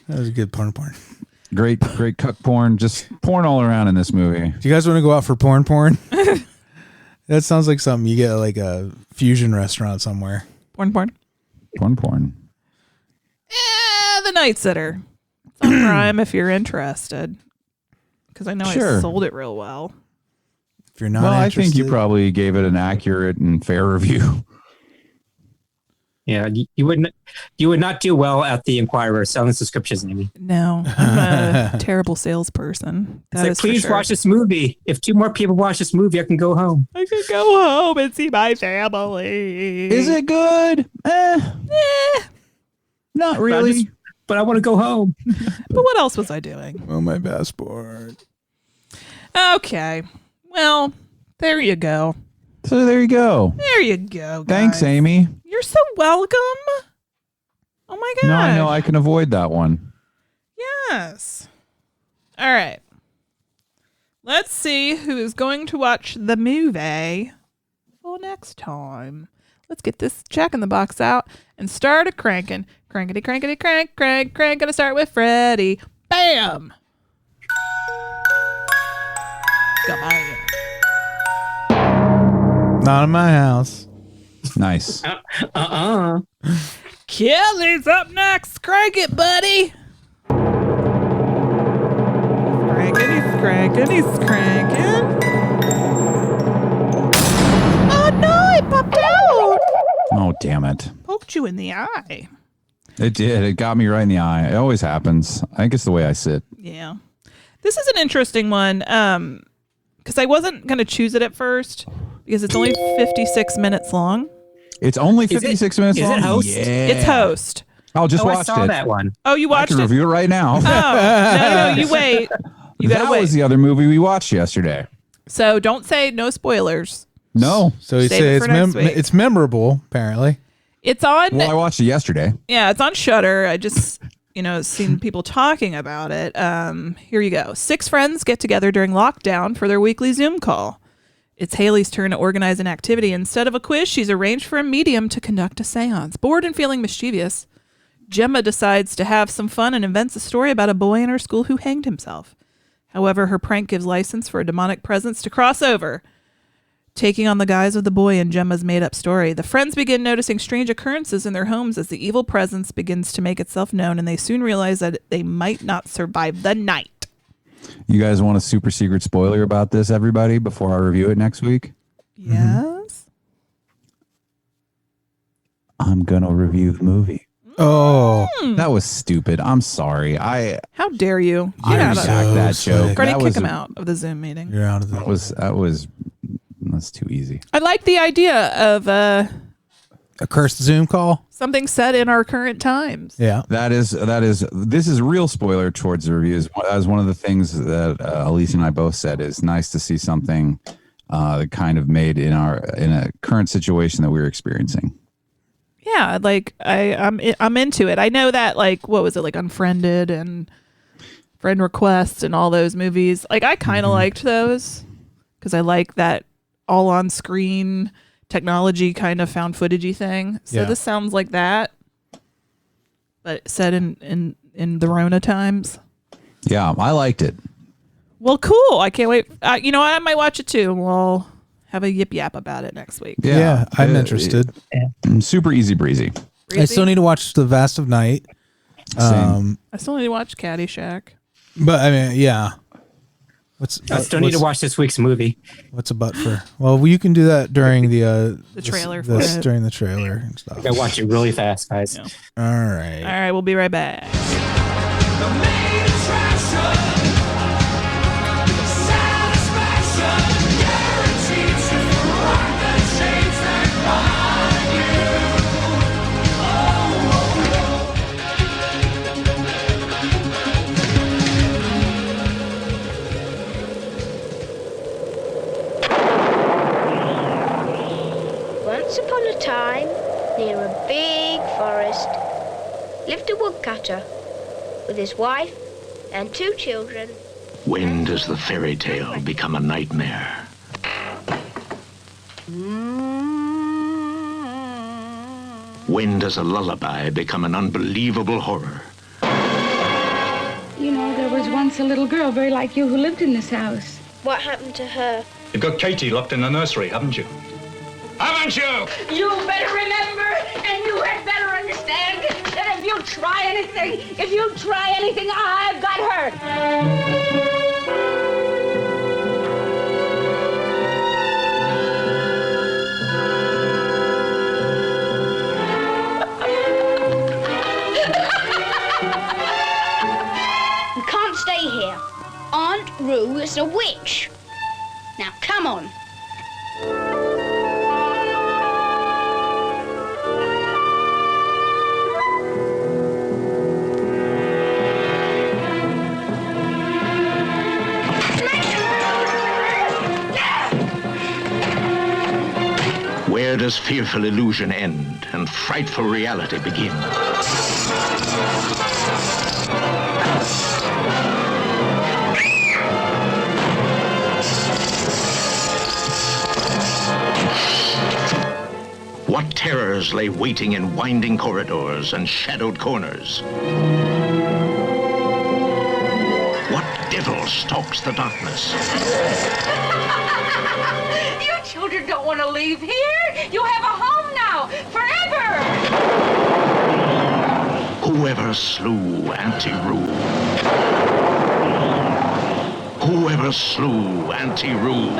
That was a good porn. Great cuck porn. Just porn all around in this movie. Do you guys want to go out for porn? That sounds like something you get at like a fusion restaurant somewhere. Porn. Porn. The Night Sitter. It's on Prime if you're interested. Because I know I sold it real well. If you're not interested, I think you probably gave it an accurate and fair review. Yeah, you would not do well at the Inquirer selling subscriptions, Amy. No, I'm a terrible salesperson. Please watch this movie. If 2 more people watch this movie, I can go home. I can go home and see my family. Is it good? Not really. But I want to go home. But what else was I doing? Oh, my passport. Okay. Well, there you go. So there you go. There you go, guys. Thanks, Amy. You're so welcome. Oh my god. No, I know I can avoid that one. Yes. All right. Let's see who is going to watch the movie for next time. Let's get this Jack in the Box out and start a cranking. Crankety, crankety, crank, crank, crank. Gonna start with Freddy. Bam! Come on. Not in my house. Nice. Kelley's up next. Crank it, buddy. He's cranking. Oh no, it popped out. Oh, damn it. Poked you in the eye. It did. It got me right in the eye. It always happens. I think it's the way I sit. Yeah. This is an interesting one because I wasn't going to choose it at first because it's only 56 minutes long. It's only 56 minutes long? Is it Host? Yeah. It's Host. I'll just watch I saw that one. Oh, you watched I can it? review it right now. Oh, no, you wait. You gotta that wait. was the other movie we watched yesterday. So don't say no spoilers. No. So you say it's memorable, apparently. It's on. Well, I watched it yesterday. Yeah, it's on Shudder. I just, seen people talking about it. Here you go. 6 friends get together during lockdown for their weekly Zoom call. It's Haley's turn to organize an activity. Instead of a quiz, she's arranged for a medium to conduct a seance. Bored and feeling mischievous, Gemma decides to have some fun and invents a story about a boy in her school who hanged himself. However, her prank gives license for a demonic presence to cross over, taking on the guise of the boy in Gemma's made-up story. The friends begin noticing strange occurrences in their homes as the evil presence begins to make itself known, and they soon realize that they might not survive the night. You guys want a super secret spoiler about this, everybody, before I review it next week? Yes. I'm going to review the movie. Oh, that was stupid. I'm sorry. How dare you? Get out of that joke. Freddie, kick him out of the Zoom meeting. You're out of that's too easy. I like the idea of a cursed Zoom call. Something set in our current times. Yeah, this is a real spoiler towards the reviews. That was one of the things that Alise and I both said. Is nice to see something kind of made in a current situation that we're experiencing. Yeah, like I'm into it. I know that, like, what was it, like Unfriended and Friend Request and all those movies. Like, I kind of liked those because I like that all on screen technology kind of found footagey thing. So this sounds like that, but set in the Rona times. Yeah, I liked it. Well, cool. I can't wait. I might watch it too. We'll have a yip yap about it next week. Yeah, I'm interested. Super easy breezy. I still need to watch The Vast of Night. I still need to watch Caddyshack. But I mean, yeah. I still need to watch this week's movie. What's a butt for? Well, you can do that during the trailer during the trailer and stuff. I gotta watch it really fast, guys. Yeah. All right, we'll be right back. Once upon a time, near a big forest, lived a woodcutter with his wife and 2 children. When does the fairy tale become a nightmare? When does a lullaby become an unbelievable horror? You know, there was once a little girl very like you who lived in this house. What happened to her? You've got Katie locked in the nursery, haven't you? Haven't you? You better remember, and you had better understand, that if you try anything, I've got her. You can't stay here. Aunt Roo is a witch. Now, come on. Where does fearful illusion end and frightful reality begin? What terrors lay waiting in winding corridors and shadowed corners? What devil stalks the darkness? You children don't want to leave here. You have a home now, forever. Whoever slew Auntie Roo? Whoever slew Auntie Roo?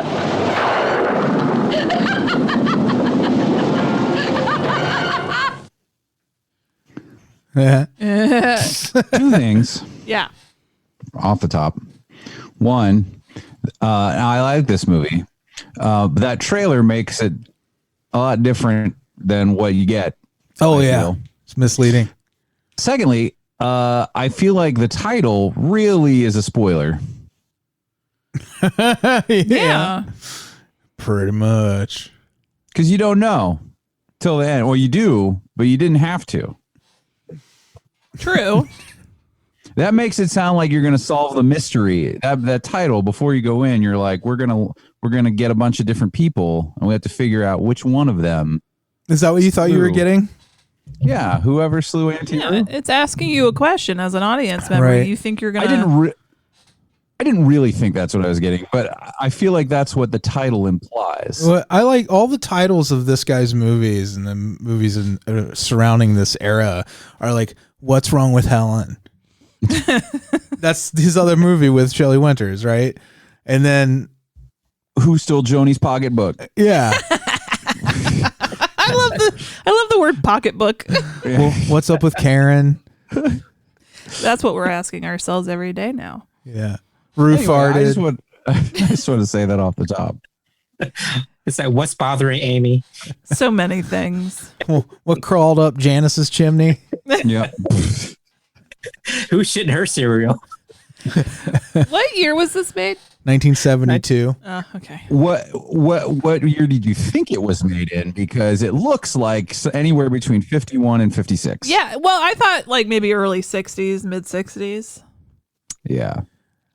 Two things. Yeah. Off the top. One, I like this movie. That trailer makes it a lot different than what you get. Oh, I yeah. feel. It's misleading. Secondly, I feel like the title really is a spoiler. Yeah. Pretty much. Because you don't know till the end. Well, you do, but you didn't have to. True. That makes it sound like you're going to solve the mystery. That title, before you go in, you're like, we're gonna get a bunch of different people, and we have to figure out which one of them. Is that what you thought you were getting? Yeah, whoever slew Auntie Roo. It's asking you a question as an audience member. Right. You think you're gonna? I didn't really think that's what I was getting, but I feel like that's what the title implies. Well, I like all the titles of this guy's movies and the movies surrounding this era are like, "What's Wrong with Helen?" That's his other movie with Shelley Winters, right? And then Who Stole Joni's Pocketbook? Yeah. I love the word pocketbook. Well, What's Up with Karen? That's what we're asking ourselves every day now. Yeah. Roo farted. I just want to say that off the top. It's like, what's bothering Amy? So many things. What crawled up Janice's chimney? Yep. Who's shitting her cereal? What year was this made? 1972. Oh, okay. What year did you think it was made in? Because it looks like anywhere between 51 and 56. Yeah. Well, I thought like maybe early 60s, mid 60s. Yeah.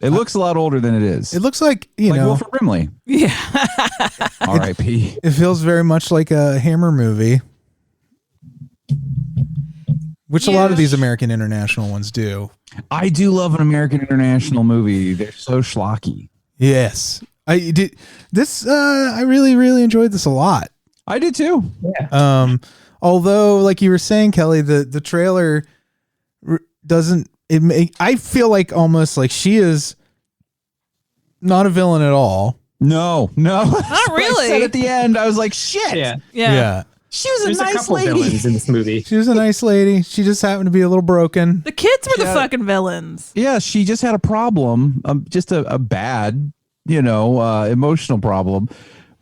It looks a lot older than it is. It looks like, like know. Wilford Brimley. Yeah. R.I.P. It feels very much like a Hammer movie. Which a lot of these American International ones do. I do love an American International movie. They're so schlocky. Yes. I did this. I really, really enjoyed this a lot. I did too. Yeah. Although, like you were saying, Kelley, the trailer doesn't. I feel like almost like she is not a villain at all. No. Not really. I said at the end, I was like, shit. Yeah. She was There's a nice couple lady. villains in this movie. She was a nice lady. She just happened to be a little broken. The kids were the fucking villains. Yeah, she just had a problem, just a bad, emotional problem.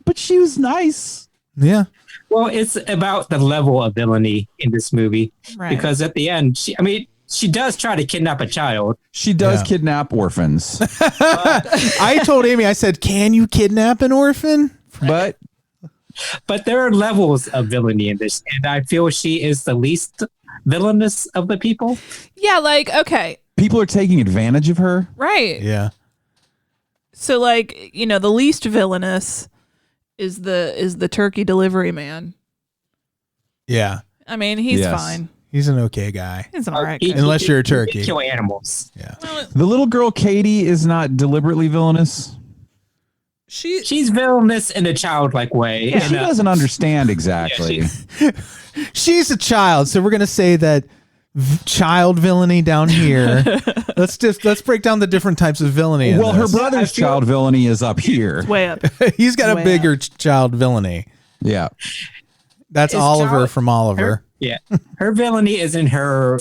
But she was nice. Yeah. Well, it's about the level of villainy in this movie. Right. Because at the end, she does try to kidnap a child. She does kidnap orphans. I told Amy, I said, can you kidnap an orphan? But there are levels of villainy in this, and I feel she is the least villainous of the people. Yeah, like, okay. People are taking advantage of her. Right. Yeah. So like, the least villainous is the turkey delivery man. Yeah. I mean, he's fine. He's an okay guy. He's an alright guy. Unless you're a turkey. He kill animals. Yeah. The little girl Katie is not deliberately villainous. She's villainous in a childlike way. Yeah, she doesn't understand exactly. She's a child, so we're gonna say that child villainy down here. let's break down the different types of villainy. Well, her brother's child villainy is up here. It's way up. He's got a bigger child villainy. Yeah. That's Oliver from Oliver. Her villainy isn't her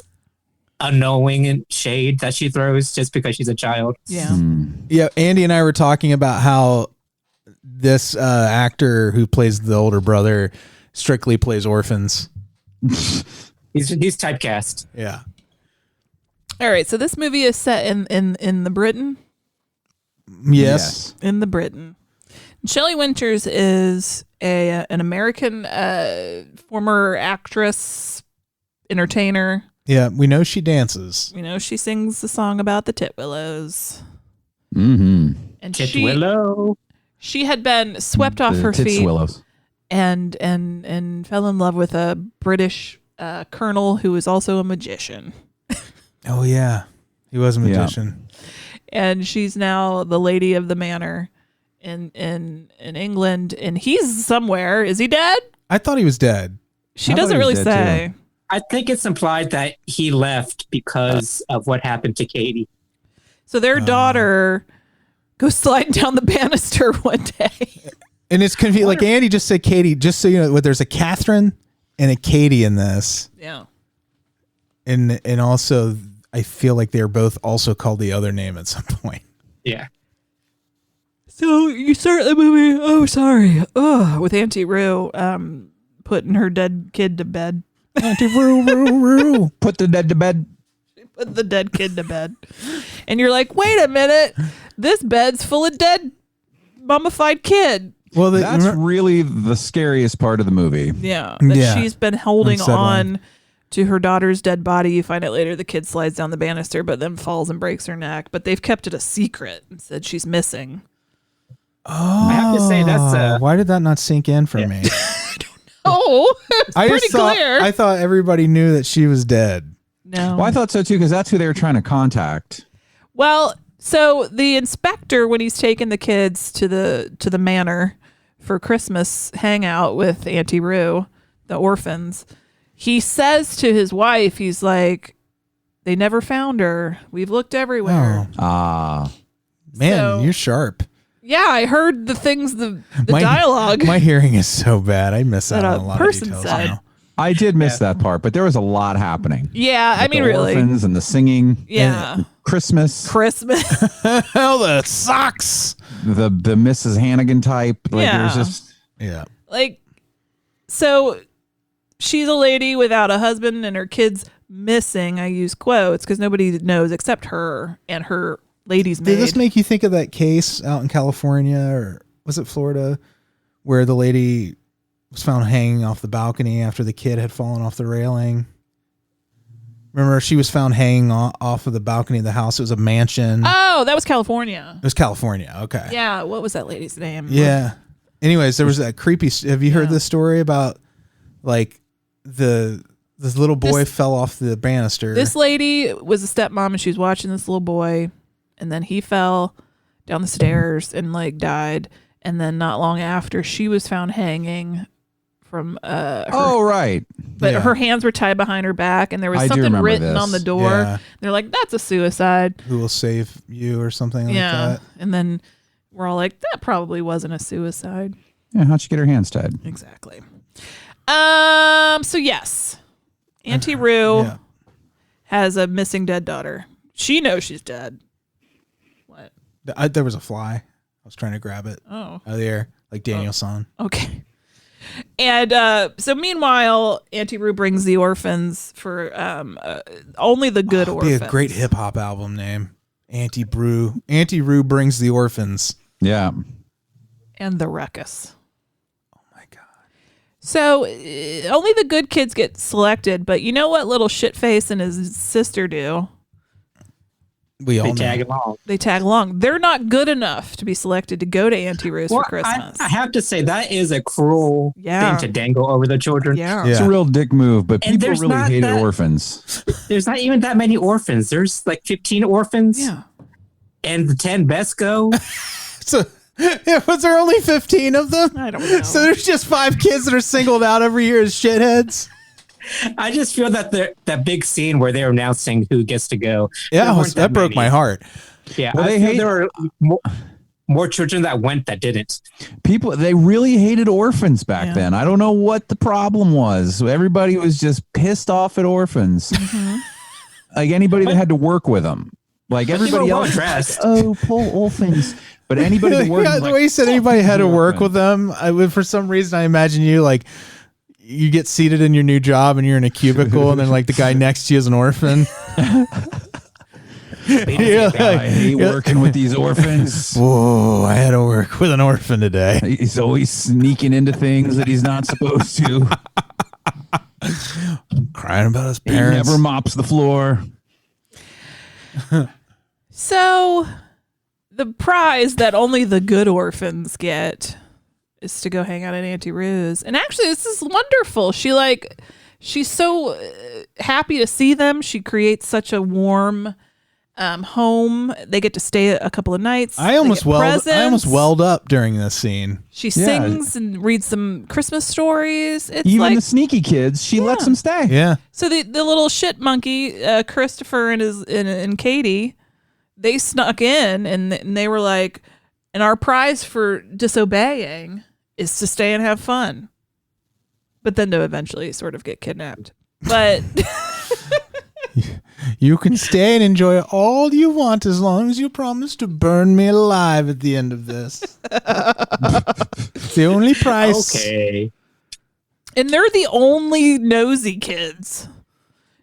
annoying shade that she throws just because she's a child. Yeah. Yeah, Andy and I were talking about how this actor who plays the older brother strictly plays orphans. He's typecast. Yeah. All right, so this movie is set in the Britain. Yes. In the Britain. Shelley Winters is an American former actress, entertainer. Yeah, we know she dances. You know, she sings the song about the Titwillows. Mm-hmm. And Titwillow. She had been swept off her feet and fell in love with a British colonel who was also a magician. Oh yeah, he was a magician. And she's now the lady of the manor in England, and he's somewhere. Is he dead? I thought he was dead. She doesn't really say. I think it's implied that he left because of what happened to Katie. So their daughter goes sliding down the banister one day. And it's confusing. Like Andy just said Katie, just so you know, there's a Catherine and a Katie in this. Yeah. And also, I feel like they're both also called the other name at some point. Yeah. So you start the movie, with Auntie Roo putting her dead kid to bed. Auntie Roo. Put the dead to bed. Put the dead kid to bed. And you're like, wait a minute. This bed's full of dead, mummified kid. Well, that's really the scariest part of the movie. Yeah. That she's been holding on to her daughter's dead body. You find out later the kid slides down the banister, but then falls and breaks her neck. But they've kept it a secret and said she's missing. Oh, I have to say that's why did that not sink in for me? Oh, it's pretty clear. I thought everybody knew that she was dead. No. Well, I thought so too, because that's who they were trying to contact. Well, so the inspector, when he's taking the kids to the manor for Christmas hangout with Auntie Roo, the orphans, he says to his wife, he's like, they never found her. We've looked everywhere. Man, you're sharp. Yeah, I heard the things, the dialogue. My hearing is so bad. I miss out That on a a lot person of details said. now. I did miss that part, but there was a lot happening. Yeah, I With mean, the really. orphans and the singing. Yeah. And Christmas. Hell, the socks. The Mrs. Hannigan type. Like, Yeah. there's just... Yeah. Like, so she's a lady without a husband and her kids missing. I use quotes because nobody knows except her and her lady's maid. Did this make you think of that case out in California, or was it Florida, where the lady was found hanging off the balcony after the kid had fallen off the railing? Remember, she was found hanging off of the balcony of the house. It was a mansion. Oh, that was California. It was California. Okay. Yeah. What was that lady's name? Yeah. Anyways, there was that creepy. Have you heard this story about like this little boy fell off the banister? This lady was a stepmom and she was watching this little boy, and then he fell down the stairs and like died. And then not long after, she was found hanging from right. But her hands were tied behind her back, and there was something written on the door. Yeah. They're like, that's a suicide. Who will save you or something like that? And then we're all like, that probably wasn't a suicide. Yeah, how'd she get her hands tied? Exactly. So yes, Auntie Roo has a missing dead daughter. She knows she's dead. What? There was a fly. I was trying to grab it out of the air, like Daniel-san. Okay. And so meanwhile, Auntie Roo brings the orphans for only the good orphans. Be a great hip hop album name. Auntie Roo. Auntie Roo brings the orphans. Yeah. And the ruckus. Oh my God. So only the good kids get selected, but you know what little shitface and his sister do? We all tag along. They tag along. They're not good enough to be selected to go to Auntie Roo's for Christmas. I have to say that is a cruel thing to dangle over the children. Yeah. It's a real dick move, but And people there's really not hated that- orphans. There's not even that many orphans. There's like 15 orphans. Yeah. And the 10 best go. So was there only 15 of them? I don't know. So there's just 5 kids that are singled out every year as shitheads. I just feel that that big scene where they're announcing who gets to go. Yeah, there weren't that broke my heart. Yeah, Well, I they feel hate- there were more children that went that didn't. People, they really hated orphans back then. I don't know what the problem was. Everybody was just pissed off at orphans. Like anybody that had to work with them. Like everybody they were else. well-dressed. Oh, poor orphans. But anybody that worked Yeah, with, the like, way you said anybody had to work with them, for some reason I imagine you like you get seated in your new job and you're in a cubicle and then like the guy next to you is an orphan. I hate working with these orphans. Whoa, I had to work with an orphan today. He's always sneaking into things that he's not supposed to. Crying about his He parents. never mops the floor. So the prize that only the good orphans get is to go hang out at Auntie Roo's. And actually, this is wonderful. She's so happy to see them. She creates such a warm home. They get to stay a couple of nights. I almost welled up during this scene. She sings and reads some Christmas stories. It's Even like, the sneaky kids, she lets them stay. Yeah. so the little shit monkey, Christopher and Katie, they snuck in and they were like, and our prize for disobeying is to stay and have fun. But then to eventually sort of get kidnapped. But You can stay and enjoy all you want as long as you promise to burn me alive at the end of this. It's the only price. Okay. and they're the only nosy kids.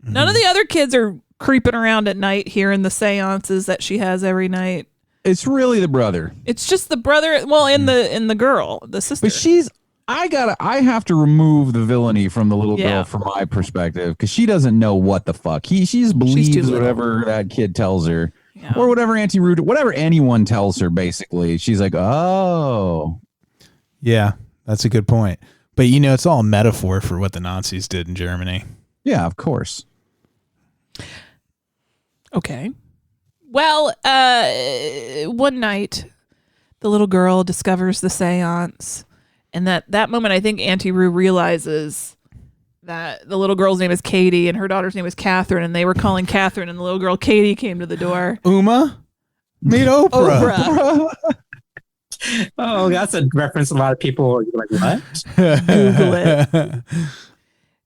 None of the other kids are creeping around at night hearing the seances that she has every night. It's really the brother. It's just the brother, well, and the girl, the sister. But I have to remove the villainy from the little Yeah. girl from my perspective because she doesn't know what the fuck. She just believes whatever that kid tells her. Yeah. Or whatever Auntie Roo, whatever anyone tells her, basically. She's like, oh. Yeah, that's a good point. But it's all a metaphor for what the Nazis did in Germany. Yeah, of course. Okay. Well, one night, the little girl discovers the seance. And that moment, I think Auntie Roo realizes that the little girl's name is Katie and her daughter's name is Catherine. And they were calling Catherine, and the little girl Katie came to the door. Uma? Meet Oprah. Oh, that's a reference a lot of people are like, what? Google it.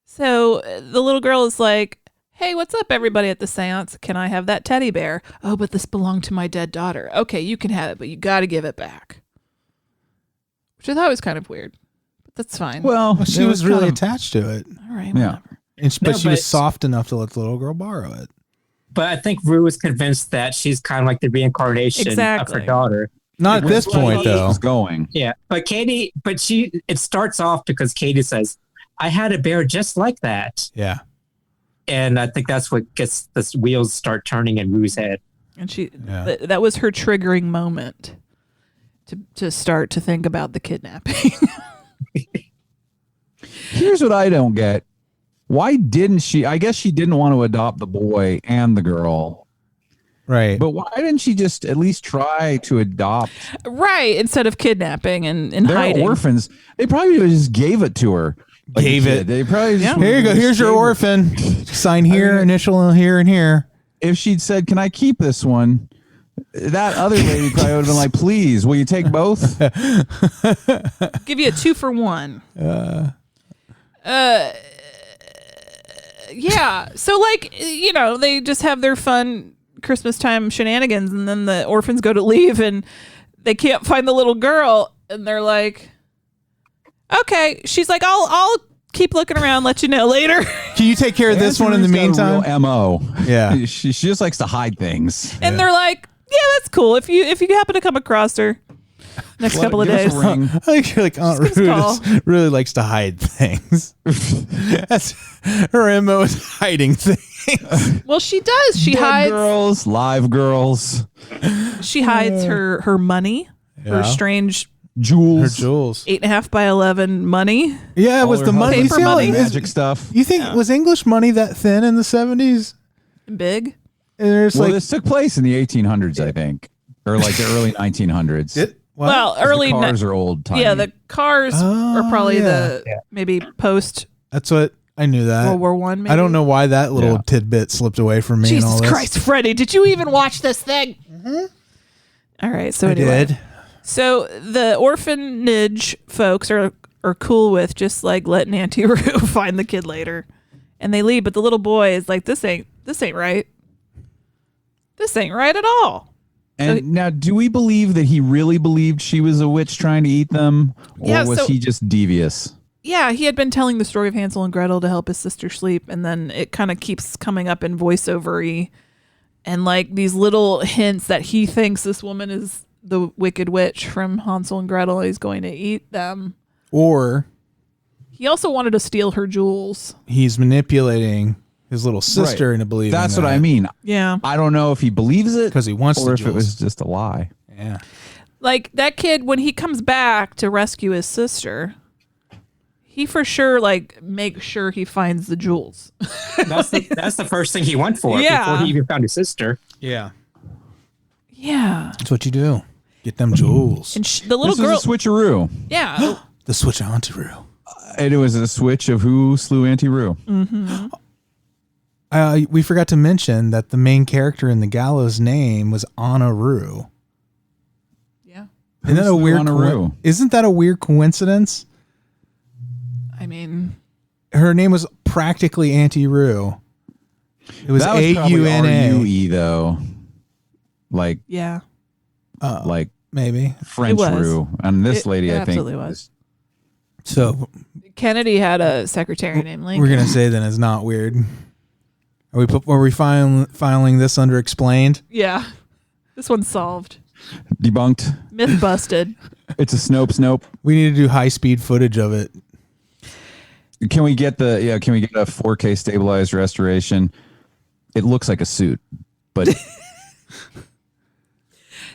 So the little girl is like, hey, what's up, everybody at the seance? Can I have that teddy bear? Oh, but this belonged to my dead daughter. Okay, you can have it, but you got to give it back. Which I thought was kind of weird, but that's fine. Well, she was really attached to it. All right, Yeah. But No, she was soft enough to let the little girl borrow it. But I think Rue is convinced that she's kind of like the reincarnation Exactly. of her daughter. Not at this point, though. It's going. Yeah, but it starts off because Katie says, I had a bear just like that. Yeah. And I think that's what gets the wheels start turning in Rue's head. And that was her triggering moment to start to think about the kidnapping. Here's what I don't get. Why didn't she? I guess she didn't want to adopt the boy and the girl. Right. But why didn't she just at least try to adopt? Right, instead of kidnapping and They're hiding. orphans. They probably just gave it to her. Like Gave a kid. it. They probably just Here you go. Here's your gave it. orphan. Sign here, initial here and here. If she'd said, "Can I keep this one?" That other lady probably would have been like, "Please, will you take both?" Give you a 2-for-1. Yeah. So they just have their fun Christmas time shenanigans, and then the orphans go to leave and they can't find the little girl, and they're like, okay. She's like, I'll keep looking around, let you know later. Can you take care of this one in the meantime? Real MO. Yeah. she just likes to hide things. And they're like, yeah, that's cool. If you happen to come across her, next couple of Give us days. a ring. I think you're like Aunt Just give us a Roo really likes to hide things. That's her MO is hiding things. Well, she does. She Dead hides girls, live girls, She hides her money, her Yeah. strange Her jewels. 8.5 by 11 money. Yeah, it All was her the money. paper See how money. it is- magic stuff. You think was English money that thin in the 70s? Big. And there's Well, like this took place in the 1800s, I think, or like the early 1900s. what? Well, 'Cause early the cars are old. Tiny. Yeah, the cars are probably maybe post That's what I knew that. World War One. I don't know why that little tidbit slipped away from me. and all Jesus this. Christ, Freddy! Did you even watch this thing? All right, so I anyway, did. so the orphanage folks are cool with just like letting Auntie Roo find the kid later, and they leave. But the little boy is like, "This ain't right. This ain't right at all." And now, do we believe that he really believed she was a witch trying to eat them, or Yeah, was so- he just devious? Yeah, he had been telling the story of Hansel and Gretel to help his sister sleep, and then it kind of keeps coming up in voiceover-y and like these little hints that he thinks this woman is the wicked witch from Hansel and Gretel. He's going to eat them. Or He also wanted to steal her jewels. he's manipulating his little sister Right. into believing That's what that. I mean. Yeah. I don't know if he believes it because he wants or the if it jewels. was just a lie. Yeah. Like that kid, when he comes back to rescue his sister, he for sure like makes sure he finds the jewels. That's the first thing he went for Yeah. before he even found his sister. Yeah. Yeah. That's what you do. Get them jewels. And the little This girl. is a switcheroo. Yeah. The switch of Auntie Roo. And it was a switch of Who Slew Auntie Roo. Mm-hmm. We forgot to mention that the main character in the gallows name was Anna Roo. Yeah. Isn't that a Who slew weird Anna Roo? Isn't that a weird coincidence? I mean, Her name was practically Auntie Roo. It was That was probably AUNA. RUE though. Like yeah. like Maybe. French It was. Roo. And this It lady, I think, absolutely was. So Kennedy had a secretary named Lincoln. we're gonna say then it's not weird. Are we filing this under explained? Yeah. This one's solved. debunked. Myth busted. It's a Snope. We need to do high speed footage of it. Can we get a 4K stabilized restoration? It looks like a suit, but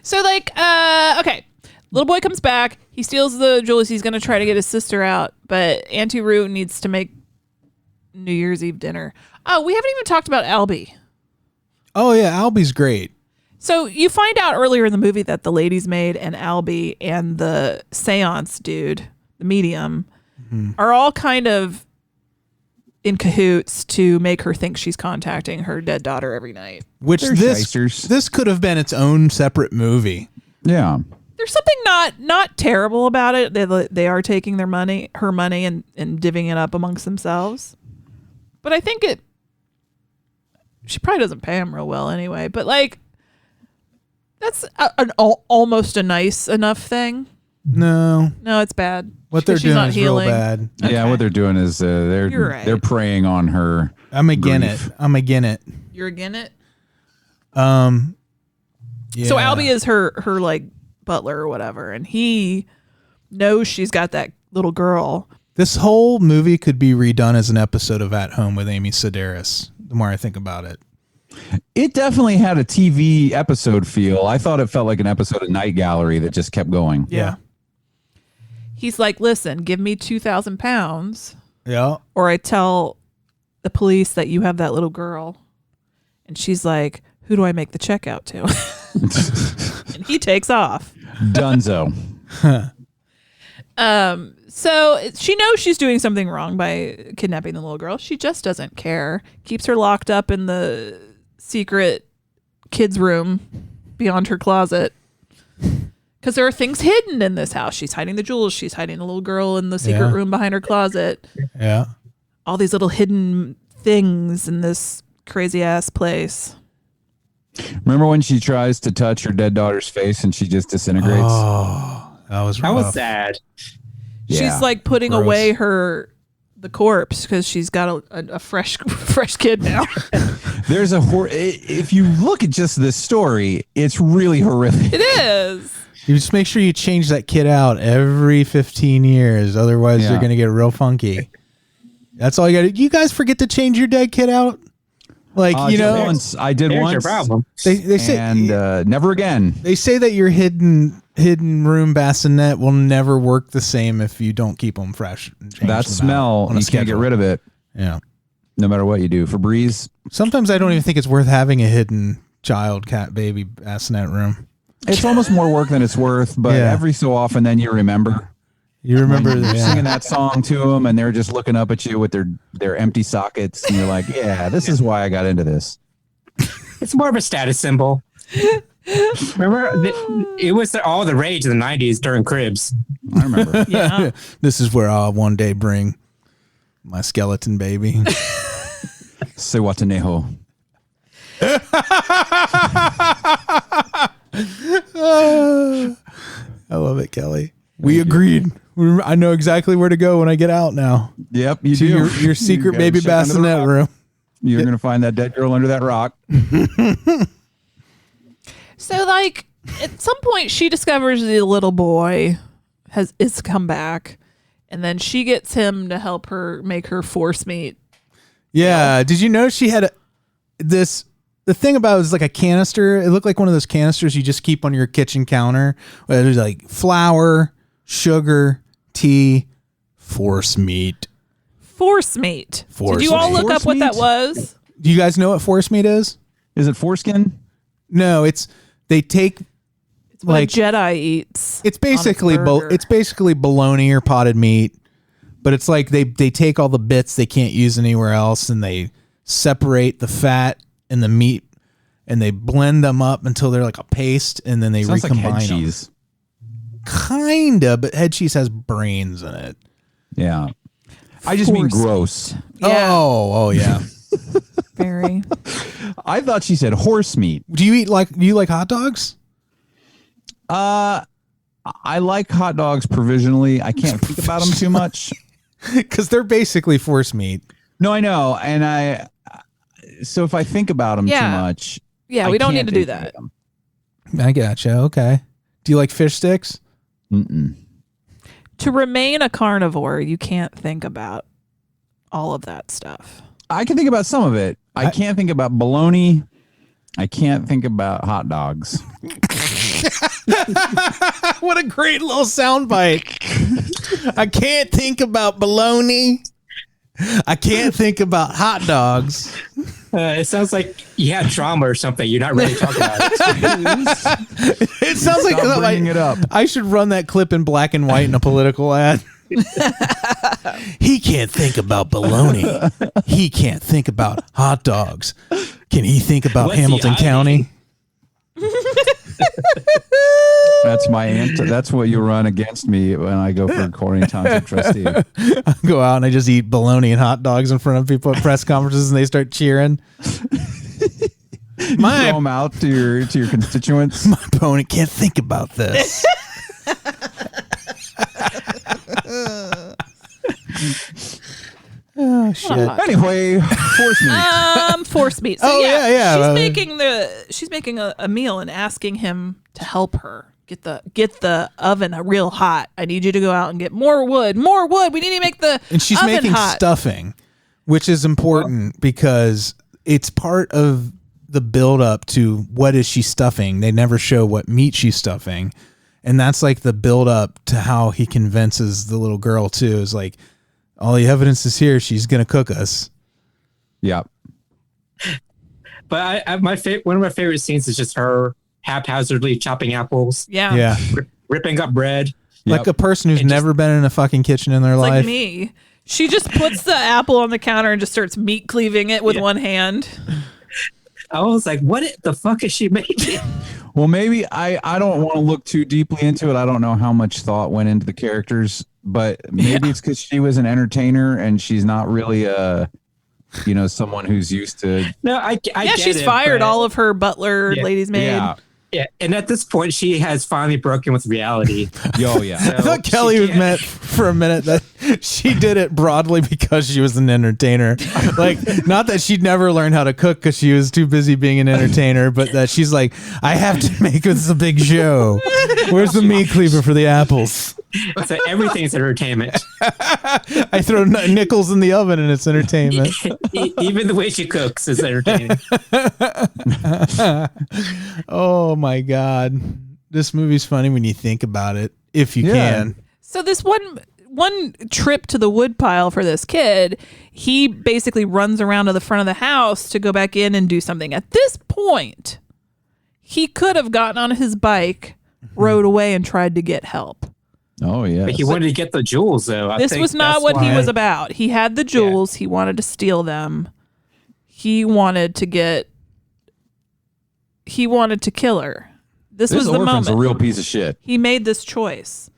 So like, okay. Little boy comes back. He steals the jewels. He's going to try to get his sister out, but Auntie Roo needs to make New Year's Eve dinner. Oh, we haven't even talked about Albie. Oh yeah, Albie's great. So you find out earlier in the movie that the lady's maid and Albie and the seance dude, the medium, are all kind of in cahoots to make her think she's contacting her dead daughter every night. Which They're shysters. this could have been its own separate movie. yeah. There's something not terrible about it. They are taking her money and divvying it up amongst themselves. But I think she probably doesn't pay him real well anyway. But like, that's almost a nice enough thing. No, it's bad. what they're She's doing not is healing. real bad. Yeah, what they're doing is You're right. they're preying on her. I'm again grief. it. I'm again it. You're again it. Yeah. So Albie is her like butler or whatever, and he knows she's got that little girl. This whole movie could be redone as an episode of At Home with Amy Sedaris. The more I think about it, It definitely had a TV episode feel. I thought it felt like an episode of Night Gallery that just kept going. Yeah. He's like, listen, give me 2,000 pounds. Yeah. Or I tell the police that you have that little girl. And she's like, who do I make the check out to? And he takes off. Dunzo. So she knows she's doing something wrong by kidnapping the little girl. She just doesn't care. Keeps her locked up in the secret kids' room beyond her closet. Because there are things hidden in this house. She's hiding the jewels. She's hiding the little girl in the secret room behind her closet. Yeah. All these little hidden things in this crazy ass place. Remember when she tries to touch her dead daughter's face and she just disintegrates? Oh, that was rough. That was sad. Yeah, She's like putting gross. away the corpse because she's got a fresh kid now. There's if you look at just this story, it's really horrific. It is. You just make sure you change that kid out every 15 years. Otherwise, they're going to get real funky. That's all you got to do. You guys forget to change your dead kid out? Like, once I did once. Your problem. They say, and never again. They say that your hidden room bassinet will never work the same if you don't keep them fresh. That smell, you can't get rid of it. Yeah. No matter what you do. Febreze. Sometimes I don't even think it's worth having a hidden child, cat, baby bassinet room. It's almost more work than it's worth, but every so often then you remember. You remember singing that song to them, and they're just looking up at you with their empty sockets, and you're like, yeah, this is why I got into this. It's more of a status symbol. Remember, it was all the rage in the 90s during cribs. I remember. Yeah. This is where I'll one day bring my skeleton baby. Sewataneho. I love it, Kelley. We agreed. I know exactly where to go when I get out now. Yep, you do. Your secret baby bassinet room. You're going to find that dead girl under that rock. So, like, at some point, she discovers the little boy is come back, and then she gets him to help her make her force meat. Yeah. Did you know she had the thing about it was like a canister. It looked like one of those canisters you just keep on your kitchen counter. Where there's like flour, sugar, tea, force meat. Force meat. Did you all look up what that was? Do you guys know what force meat is? Is it foreskin? No, they take it's what like Jedi eats. It's basically bologna or potted meat, but it's like they take all the bits they can't use anywhere else and they separate the fat and the meat and they blend them up until they're like a paste and then they recombine like head them. Cheese. Kinda, but head cheese has brains in it. Yeah. I just mean gross. Yeah. Oh yeah. Very. I thought she said horse meat. Do you like hot dogs? I like hot dogs provisionally. I can't think about them too much because they're basically force meat. No, I know, and so if I think about them too much, we don't need to do that. I gotcha. Okay. Do you like fish sticks? Mm-mm. To remain a carnivore, you can't think about all of that stuff. I can think about some of it. I can't think about bologna. I can't think about hot dogs. What a great little soundbite. I can't think about bologna. I can't think about hot dogs. It sounds like you had trauma or something. You're not ready to talk about it. It sounds like bringing it up. I should run that clip in black and white in a political ad. He can't think about bologna. He can't think about hot dogs. Can he think about Hamilton County? That's my answer. That's what you run against me when I go for Corning Township trustee. I go out and I just eat bologna and hot dogs in front of people at press conferences, and they start cheering. You throw them out to your constituents. My opponent can't think about this. Oh shit! Anyway, force meat. Force meat. So She's making a meal and asking him to help her get the oven real hot. I need you to go out and get more wood. We need to make the and she's oven making hot. Stuffing, which is important because it's part of the build up to what is she stuffing. They never show what meat she's stuffing, and that's like the build up to how he convinces the little girl too. Is like, all the evidence is here. She's gonna cook us. Yep. But one of my favorite scenes is just her haphazardly chopping apples. Yeah. Ripping up bread. Like a person who's never been in a fucking kitchen in their life. Like me. She just puts the apple on the counter and just starts meat cleaving it with one hand. I was like, what the fuck is she making? Well, maybe I don't want to look too deeply into it. I don't know how much thought went into the characters, but maybe it's because she was an entertainer and she's not really someone who's used to. No, I get she's it, fired all of her butler, ladies' maid. Yeah, and at this point, she has finally broken with reality. Oh, yeah. So I thought Kelley was meant for a minute that She did it broadly because she was an entertainer. Like, not that she'd never learned how to cook because she was too busy being an entertainer, but that she's like, I have to make this a big show. Where's the meat cleaver for the apples? So everything's entertainment. I throw nickels in the oven and it's entertainment. Even the way she cooks is entertaining. Oh my God. This movie's funny when you think about it, if you can. So this one trip to the woodpile for this kid, he basically runs around to the front of the house to go back in and do something. At this point, he could have gotten on his bike, rode away, and tried to get help. Oh, yeah. But he wanted to get the jewels, though. This was not what he was about. He had the jewels. He wanted to steal them. He wanted to kill her. This was the moment. A real piece of shit. He made this choice.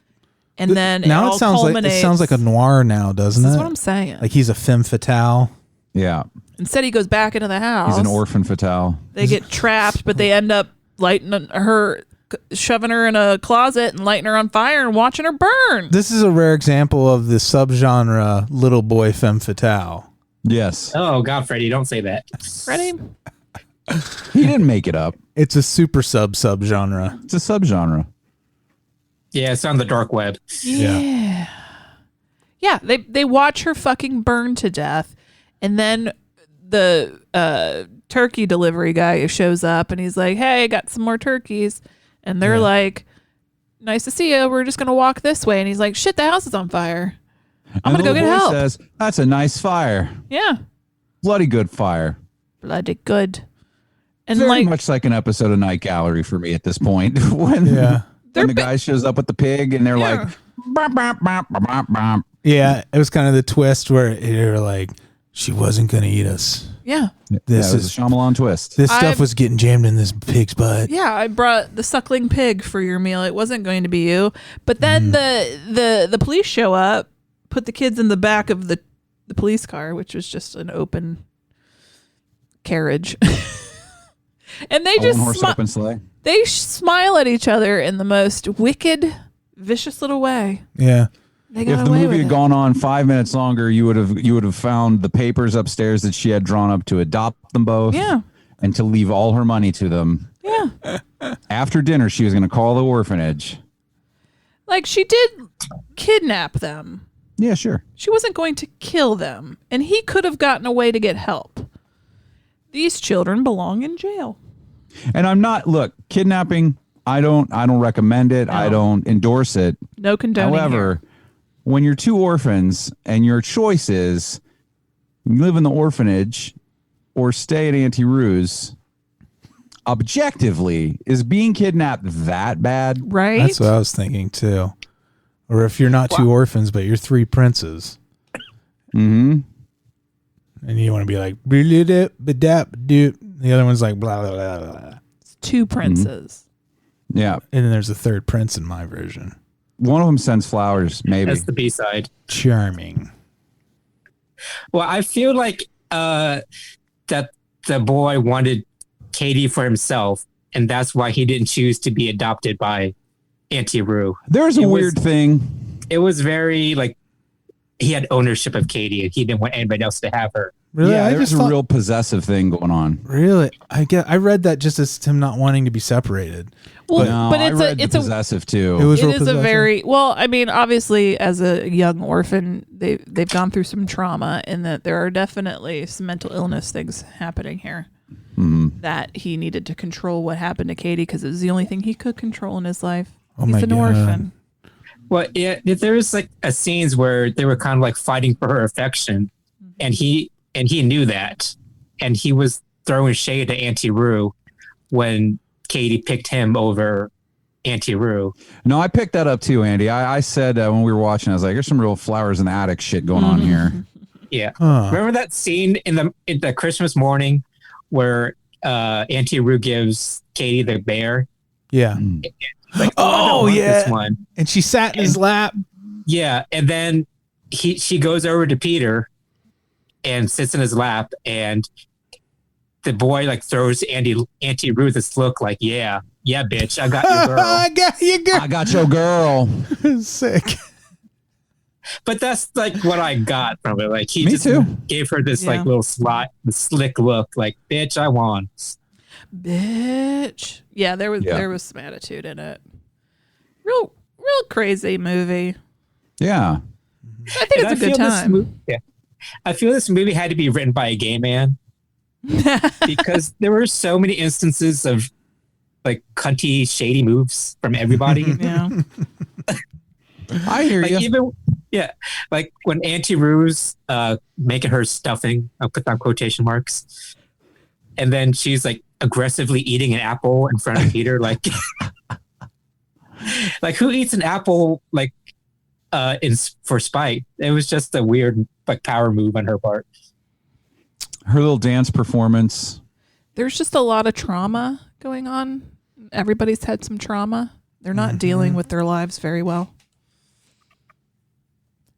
And then now it sounds like a noir now, doesn't it? That's what I'm saying. Like he's a femme fatale. Yeah. Instead, he goes back into the house. He's an orphan fatale. They get trapped, but they end up lighting her, shoving her in a closet and lighting her on fire and watching her burn. This is a rare example of the subgenre little boy femme fatale. Yes. Oh, God, Freddie, don't say that. Freddie? He didn't make it up. It's a super subgenre. It's a subgenre. Yeah, it's on the dark web. Yeah. Yeah, they watch her fucking burn to death. And then the turkey delivery guy shows up and he's like, hey, I got some more turkeys. And they're like, nice to see you. We're just going to walk this way. And he's like, shit, the house is on fire. I'm going to go get help. Says, that's a nice fire. Yeah. Bloody good fire. Bloody good. And very much like an episode of Night Gallery for me at this point. when the guy shows up with the pig and they're like, bop, bop, bop, bop, bop. Yeah, it was kind of the twist where they were like, she wasn't going to eat us. Yeah. This is a Shyamalan twist. This stuff was getting jammed in this pig's butt. Yeah, I brought the suckling pig for your meal. It wasn't going to be you. But then the police show up, put the kids in the back of the police car, which was just an open carriage. And they just they smile at each other in the most wicked, vicious little way. Yeah. They got if the away movie with had it. gone on 5 minutes longer, you would have found the papers upstairs that she had drawn up to adopt them both. Yeah. And to leave all her money to them. Yeah. After dinner, she was going to call the orphanage. Like, she did kidnap them. Yeah, sure. She wasn't going to kill them. And he could have gotten away to get help. These children belong in jail. And I'm not, look, kidnapping, I don't recommend it. No. I don't endorse it. No condoning. However, when you're two orphans and your choice is live in the orphanage or stay at Auntie Roo's, objectively, is being kidnapped that bad? Right. That's what I was thinking too. Or if you're not two orphans, but you're three princes. Mm-hmm. And you want to be like, the other one's like, blah, blah, blah, blah. It's two princes. Mm-hmm. Yeah. And then there's a third prince in my version. One of them sends flowers, maybe. That's the B-side. Charming. Well, I feel like that the boy wanted Katie for himself, and that's why he didn't choose to be adopted by Auntie Roo. There's a weird thing. It was very, like, he had ownership of Katie, and he didn't want anybody else to have her. Really? Yeah, there's a real possessive thing going on. Really? I read that just as him not wanting to be separated. Well, but it's It possessive too. was a very well. I mean, obviously, as a young orphan, they've gone through some trauma, and that there are definitely some mental illness things happening here. Mm-hmm. That he needed to control what happened to Katie because it was the only thing he could control in his life. Oh He's an orphan. Well, yeah, there was like a scenes where they were kind of like fighting for her affection, and he knew that, and he was throwing shade to Auntie Roo when Katie picked him over Auntie Roo. No, I picked that up too, Andy. I said when we were watching, I was like, "There's some real flowers in the attic shit going on here." Yeah, remember that scene in the Christmas morning where Auntie Roo gives Katie the bear? Yeah. Like, oh yeah. This one. And she sat in his lap. Yeah, and then she goes over to Peter and sits in his lap, and the boy like throws Auntie Roo this look like, yeah, bitch, I got your girl. I got your girl. I got your girl. Sick. But that's like what I got from it. Like he Me just too. gave her this like little slick look, like, bitch, I won. Bitch. Yeah, there was some attitude in it. Real crazy movie. Yeah. I think it's a good time. I feel this movie had to be written by a gay man because there were so many instances of like cunty, shady moves from everybody. Yeah. I hear like you. Like when Auntie Roo's making her stuffing, I'll put down quotation marks, and then she's like aggressively eating an apple in front of Peter, like, like who eats an apple like for spite? It was just a weird like power move on her part. Her little dance performance. There's just a lot of trauma going on. Everybody's had some trauma. They're not dealing with their lives very well.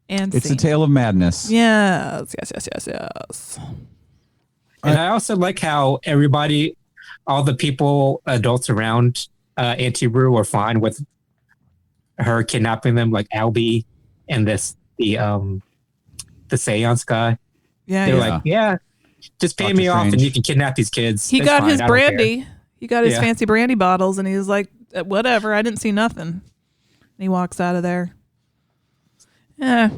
And it's a tale of madness. Yes. And I also like how everybody, all the people, adults around Auntie Roo are fine with her kidnapping them, like Albie and the seance guy. Yeah, they're like, yeah, just pay me off and you can kidnap these kids. He It's got fine, his I don't care. brandy. He got his fancy brandy bottles, and he was like, whatever, I didn't see nothing. And he walks out of there. Yeah.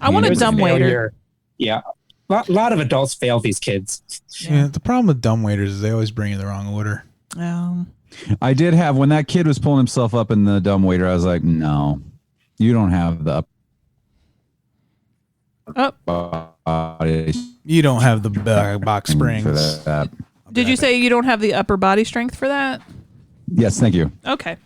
I want a dumbwaiter. Yeah. A lot of adults fail these kids. Yeah, the problem with dumbwaiters is they always bring in the wrong order. I did have, when that kid was pulling himself up in the dumbwaiter, I was like, no, you don't have the You don't have the box springs for that. Did you say you don't have the upper body strength for that? Yes, thank you. Okay.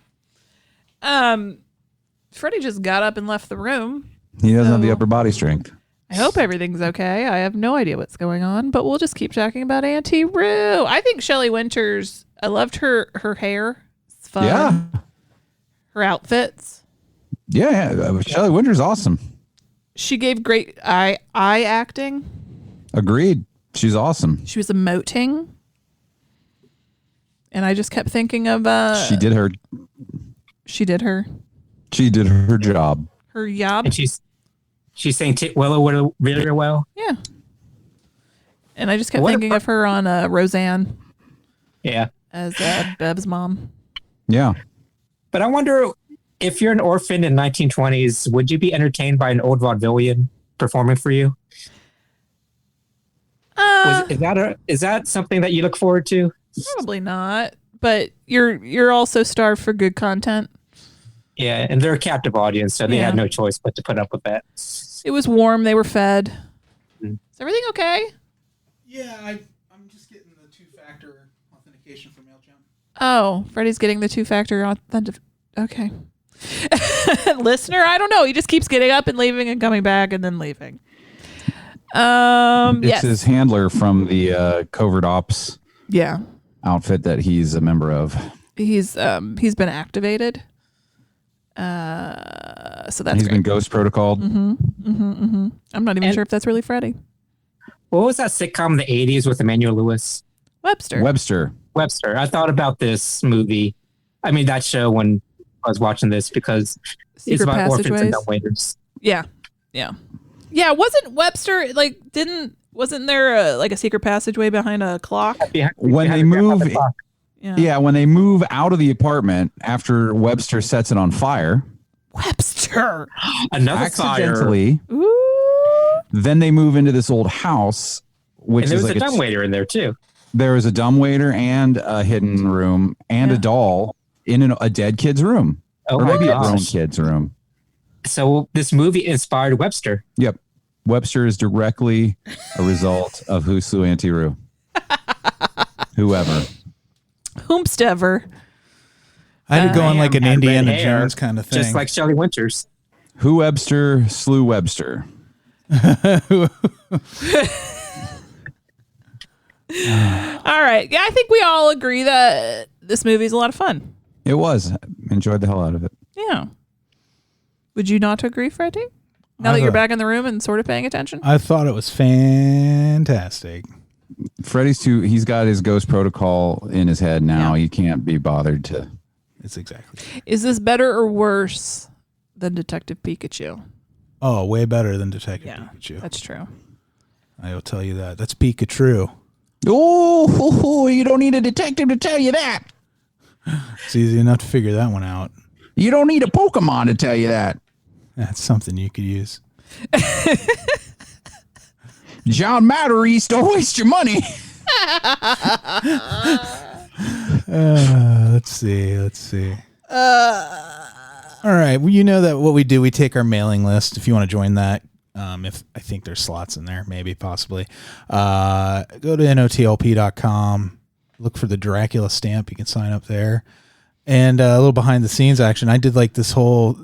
Freddy just got up and left the room. He doesn't have the upper body strength. I hope everything's okay. I have no idea what's going on, but we'll just keep talking about Auntie Roo. I think Shelley Winters, I loved her hair. It's fun. Yeah. Her outfits. Yeah. Shelley Winters, awesome. She gave great eye acting. Agreed. She's awesome. She was emoting. And I just kept thinking of She did her job. Her job. And she's saying Tit Willow really well. Yeah. And I just kept thinking of her on Roseanne. Yeah. As Bev's mom. Yeah. But I wonder if you're an orphan in 1920s, would you be entertained by an old vaudevillian performing for you? Is that something that you look forward to? Probably not. But you're also starved for good content. Yeah, and they're a captive audience, so they had no choice but to put up with that. It was warm. They were fed. Is everything okay? Yeah, I'm just getting the two-factor authentication from MailChimp. Oh, Freddy's getting the two-factor authentication. Okay. Listener, I don't know. He just keeps getting up and leaving and coming back and then leaving. It's his handler from the covert ops outfit that he's a member of. He's been activated. So that's he's been ghost protocoled. I'm not even sure if that's really Freddy. What was that sitcom in the 80s with Emmanuel Lewis? Webster. I thought about this movie. I mean, that show when I was watching this because it's about orphans and dumbwaiters. Yeah. Wasn't Webster wasn't there a secret passageway behind a clock? When they move, when they move out of the apartment after Webster sets it on fire. Webster, another accidentally. Fire. Ooh. Then they move into this old house, which and there is was like a dumbwaiter in there too. There was a dumbwaiter and a hidden room and a doll in a dead kid's room, or maybe a grown kid's room. So this movie inspired Webster. Yep. Webster is directly a result of Who Slew Auntie Roo. Whompstever. I had to go on like an Indiana Jones kind of thing. Just like Shelley Winters. Who Webster slew Webster. All right. Yeah, I think we all agree that this movie is a lot of fun. It was. Enjoyed the hell out of it. Yeah. Would you not agree, Freddie? Now that you're back in the room and sort of paying attention? I thought it was fantastic. He's got his ghost protocol in his head now. He can't be bothered to. It's exactly. Is this better or worse than Detective Pikachu? Oh, way better than Detective Pikachu. That's true. I will tell you that. That's Pikachu. Oh, you don't need a detective to tell you that. It's easy enough to figure that one out. You don't need a Pokemon to tell you that. That's something you could use. John Matteries, don't waste your money. Let's see. All right. Well, you know that what we do, we take our mailing list. If you want to join that, if I think there's slots in there, maybe, possibly. Go to notlp.com. Look for the Dracula stamp. You can sign up there. And a little behind the scenes action. I did like this whole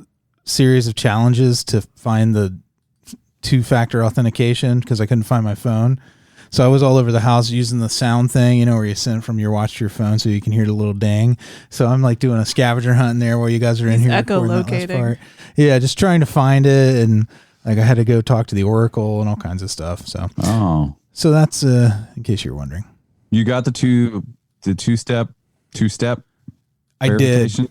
series of challenges to find the 2-factor authentication because I couldn't find my phone. So I was all over the house using the sound thing, where you send from your watch to your phone so you can hear the little ding. So I'm like doing a scavenger hunt in there while you guys are in here recording that last part. Yeah, just trying to find it, and like I had to go talk to the Oracle and all kinds of stuff. So that's in case you're wondering. You got the two-step. I did.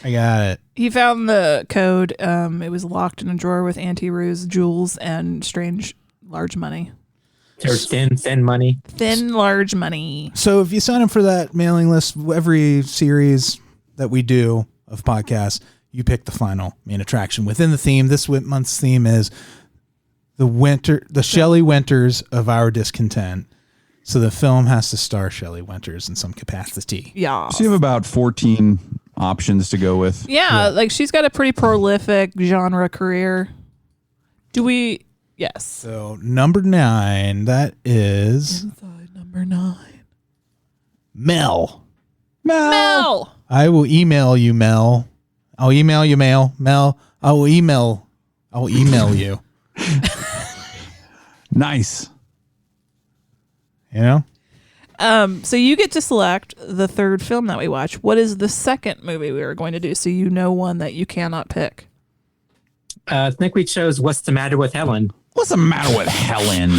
I got it. He found the code. It was locked in a drawer with Auntie Roo's jewels and strange large money. Or thin money. Thin, large money. So if you sign up for that mailing list, every series that we do of podcasts, you pick the final main attraction within the theme. This month's theme is the Shelley Winters of Our Discontent. So the film has to star Shelley Winters in some capacity. Yeah. So you have about 14 options to go with. Yeah, like she's got a pretty prolific genre career. Yes. So number 9, that is Inside number 9. Mel. Mel. I will email you, Mel. I'll email you, Mel. I will email you. Nice. So you get to select the third film that we watch. What is the second movie we are going to do? So you know one that you cannot pick. I think we chose What's the Matter with Helen. What's the matter with Helen?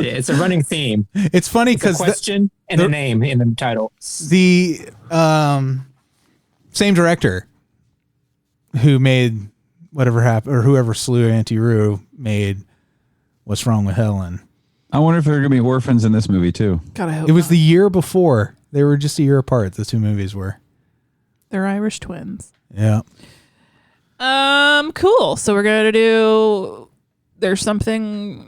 It's a running theme. It's funny because question and a name in the title. The same director who made Whatever Happened or Whoever Slew Auntie Roo made What's Wrong with Helen. I wonder if there are going to be orphans in this movie too. God, I hope it was not. the year before. They were just a year apart. The two movies were. They're Irish twins. Yeah. Cool. So we're gonna do. There's something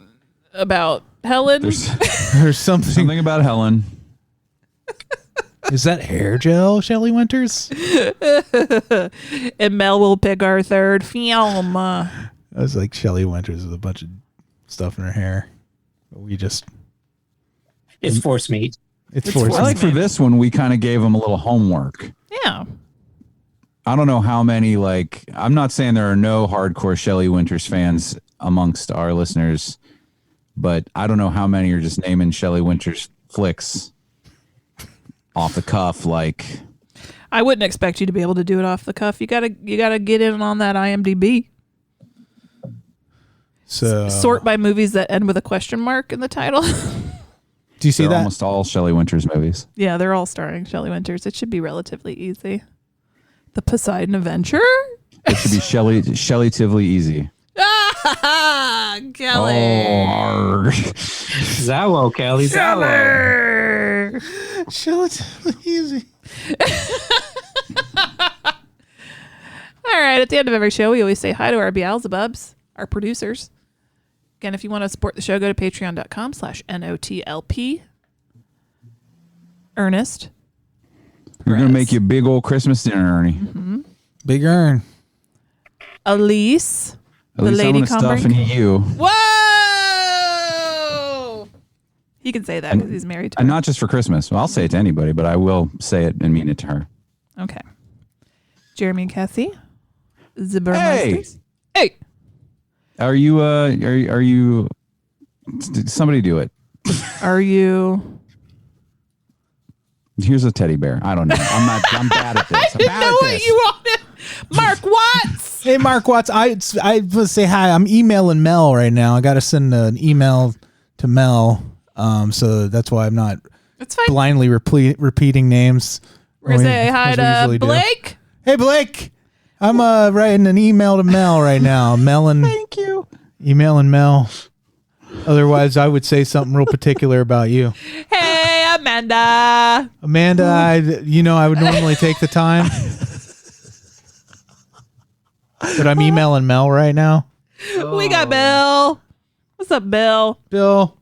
about Helen. There's something about Helen. Is that hair gel, Shelley Winters? And Mel will pick our third film. I was like Shelley Winters with a bunch of stuff in her hair. We just. It's force meat. It's force. I like for this one, we kind of gave them a little homework. Yeah. I don't know how many, I'm not saying there are no hardcore Shelley Winters fans amongst our listeners, but I don't know how many are just naming Shelley Winters flicks off the cuff. I wouldn't expect you to be able to do it off the cuff. You gotta get in on that IMDb. So Sort by movies that end with a question mark in the title. Do you see that? Almost all Shelley Winters movies. Yeah, they're all starring Shelley Winters. It should be relatively easy. The Poseidon Adventure? It should be Shelley-tively easy. Kelley. Oh, Zawo, Kelley. Zawo. Shelley-tively easy. All right, at the end of every show, we always say hi to our Beelzebubs, our producers. Again, if you want to support the show, go to patreon.com/NOTLP. Ernest. We're going to make you a big old Christmas dinner, Ernie. Mm-hmm. Big Ern. Alise. At the least lady I'm going to stuff and eat you. Whoa! He can say that because he's married to her. And not just for Christmas. Well, I'll say it to anybody, but I will say it and mean it to her. Okay. Jeremy and Cassie. The Burmeisters. Hey! Are you somebody do it. Are you... Here's a teddy bear. I don't know. I'm bad at this. I didn't know what you wanted. Mark Watts. Hey, Mark Watts. I was say hi. I'm emailing Mel right now. I got to send an email to Mel. So that's why I'm not blindly repeating names. We're going to say hi to Blake. Hey, Blake. I'm writing an email to Mel right now. Thank you. Emailing Mel. Otherwise, I would say something real particular about you. Hey, Amanda. Amanda, I would normally take the time. But I'm emailing Mel right now. We got Bill. What's up, Bill? Bill.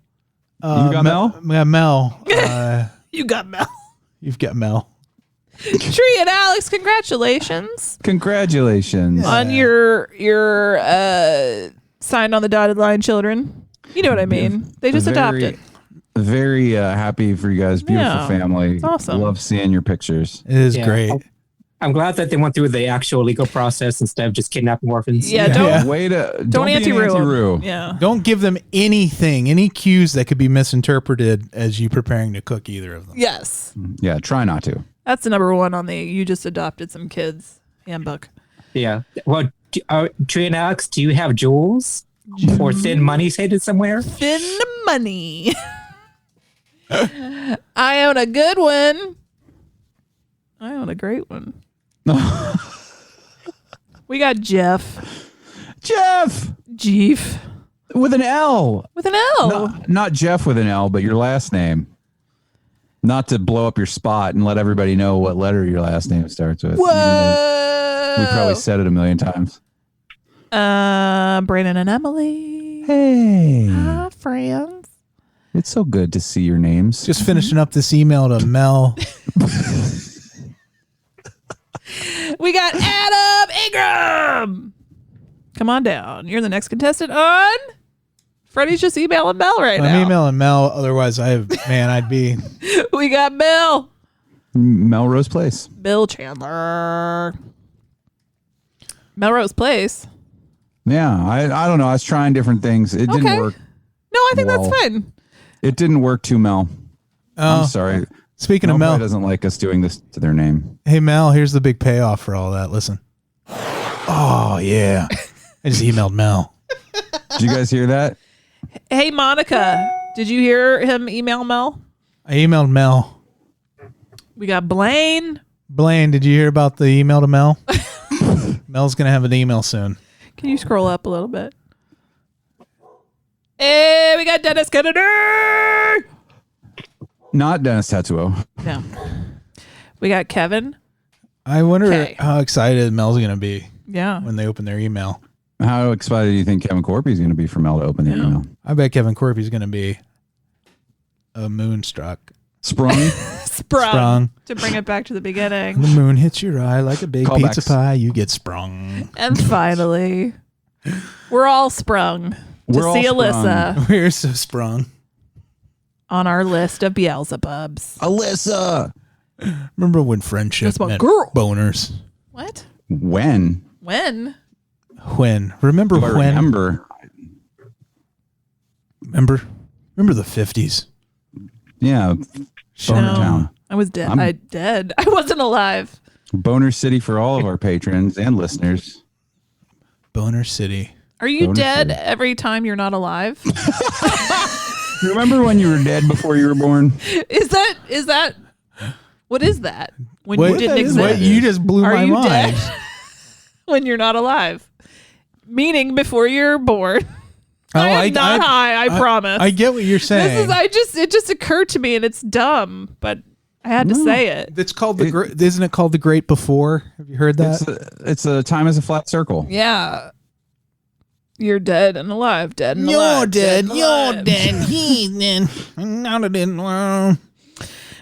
You got Mel? Yeah, Mel. You got Mel. You've got Mel. Tree and Alex, congratulations. Congratulations. On your signed on the dotted line children. You know what I mean. They just adopted. Very happy for you guys. Beautiful family. It's awesome. Love seeing your pictures. It is great. I'm glad that they went through the actual legal process instead of just kidnapping orphans. Yeah, don't be Auntie an Roo. Auntie Roo. Yeah. Don't give them anything, any cues that could be misinterpreted as you preparing to cook either of them. Yes. Yeah, try not to. That's the number one on the you just adopted some kids handbook. Yeah. Well, Tree and Alex, do you have jewels or thin money saved somewhere? Thin money. I own a good one. I own a great one. We got Jeff. Jeef. With an L. With an L. Not Jeff with an L, but your last name. Not to blow up your spot and let everybody know what letter your last name starts with. Whoa. We probably said it a million times. Branan and Emily. Hey. Hi, friends. It's so good to see your names. Just finishing up this email to Mel. We got Adam Ingram. Come on down. You're the next contestant on. Freddie's just emailing Mel now. I'm emailing Mel. Otherwise, I'd be. We got Bill. Melrose Place. Bill Chandler. Melrose Place. Yeah, I don't know. I was trying different things. It didn't work. No, I think that's fine. It didn't work too, Mel. I'm sorry. Speaking of Mel, doesn't like us doing this to their name. Hey, Mel, here's the big payoff for all that. Listen. Oh, yeah. I just emailed Mel. Did you guys hear that? Hey, Monica. Did you hear him email Mel? I emailed Mel. We got Blayne. Blayne, did you hear about the email to Mel? Mel's going to have an email soon. Can you scroll up a little bit? Hey, we got Dennis Cannaday. Not Dennis Tetsuo. No. We got Kevin. I wonder how excited Mel's going to be. Yeah. When they open their email. How excited do you think Kevin Korpi is going to be for Mel to open the email? I bet Kevin Korpi's going to be moonstruck. Sprung. To bring it back to the beginning. The moon hits your eye like a big Callbacks. pizza pie. You get sprung. And finally, we're all sprung to see Alyssa. We're so sprung. On our list of Beelzebubs. Alyssa! Remember when friendship That's my meant girl. boners? What? When? When? When? Remember Do I when? remember? Remember the 50s? Yeah. Boner Town. I was dead. I wasn't alive. Boner City for all of our patrons and listeners. Boner City. Are you Boner dead City. every time you're not alive? Remember when you were dead before you were born? Is that what is that? When What you didn't is exist? what? You just blew Are my you mind. dead when you're not alive? Meaning before you're born. I am not high, I promise. I get what you're saying. It just occurred to me and it's dumb, but I had to say it. It's called isn't it called The Great Before? Have you heard that? It's a time is a flat circle. Yeah. You're dead and alive, dead and You're alive. dead. and You're alive. dead. He's dead. Not dead.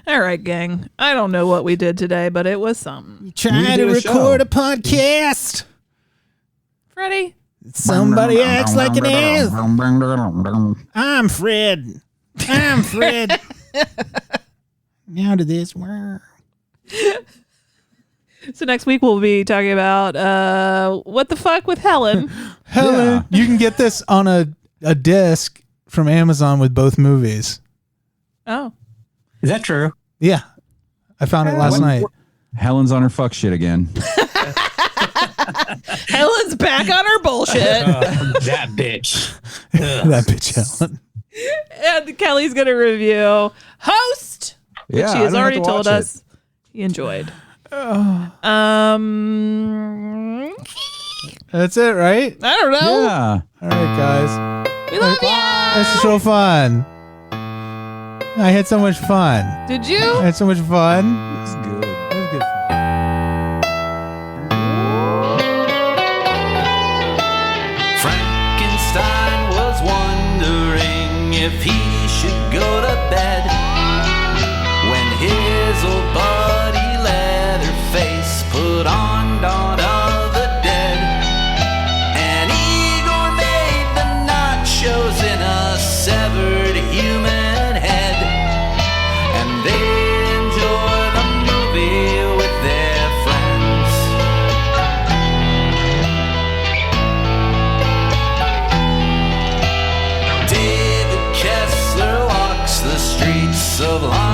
All right, gang. I don't know what we did today, but it was something. Trying to record a podcast. Fredddy? Somebody acts like an ass. I'm Fred. Now to this world. So next week we'll be talking about what the fuck with Helen. Helen, you can get this on a disc from Amazon with both movies. Oh. Is that true? Yeah. I found it last night. Helen's on her fuck shit again. Helen's back on her bullshit. That bitch. That bitch Helen. And Kelley's going to review Host, which Yeah, he I has don't already have to told watch us he enjoyed. That's it, right? I don't know. Yeah. All right, guys. We love ya. This is so fun. I had so much fun. Did you? I had so much fun. It's good. It was good fun. Frankenstein was wondering if he should go to bed when his old buddy Leatherface put on Dawn of the Dead. And Igor made the nachos in a severed human head, and they enjoy the movie with their friends. David Kessler walks the streets of London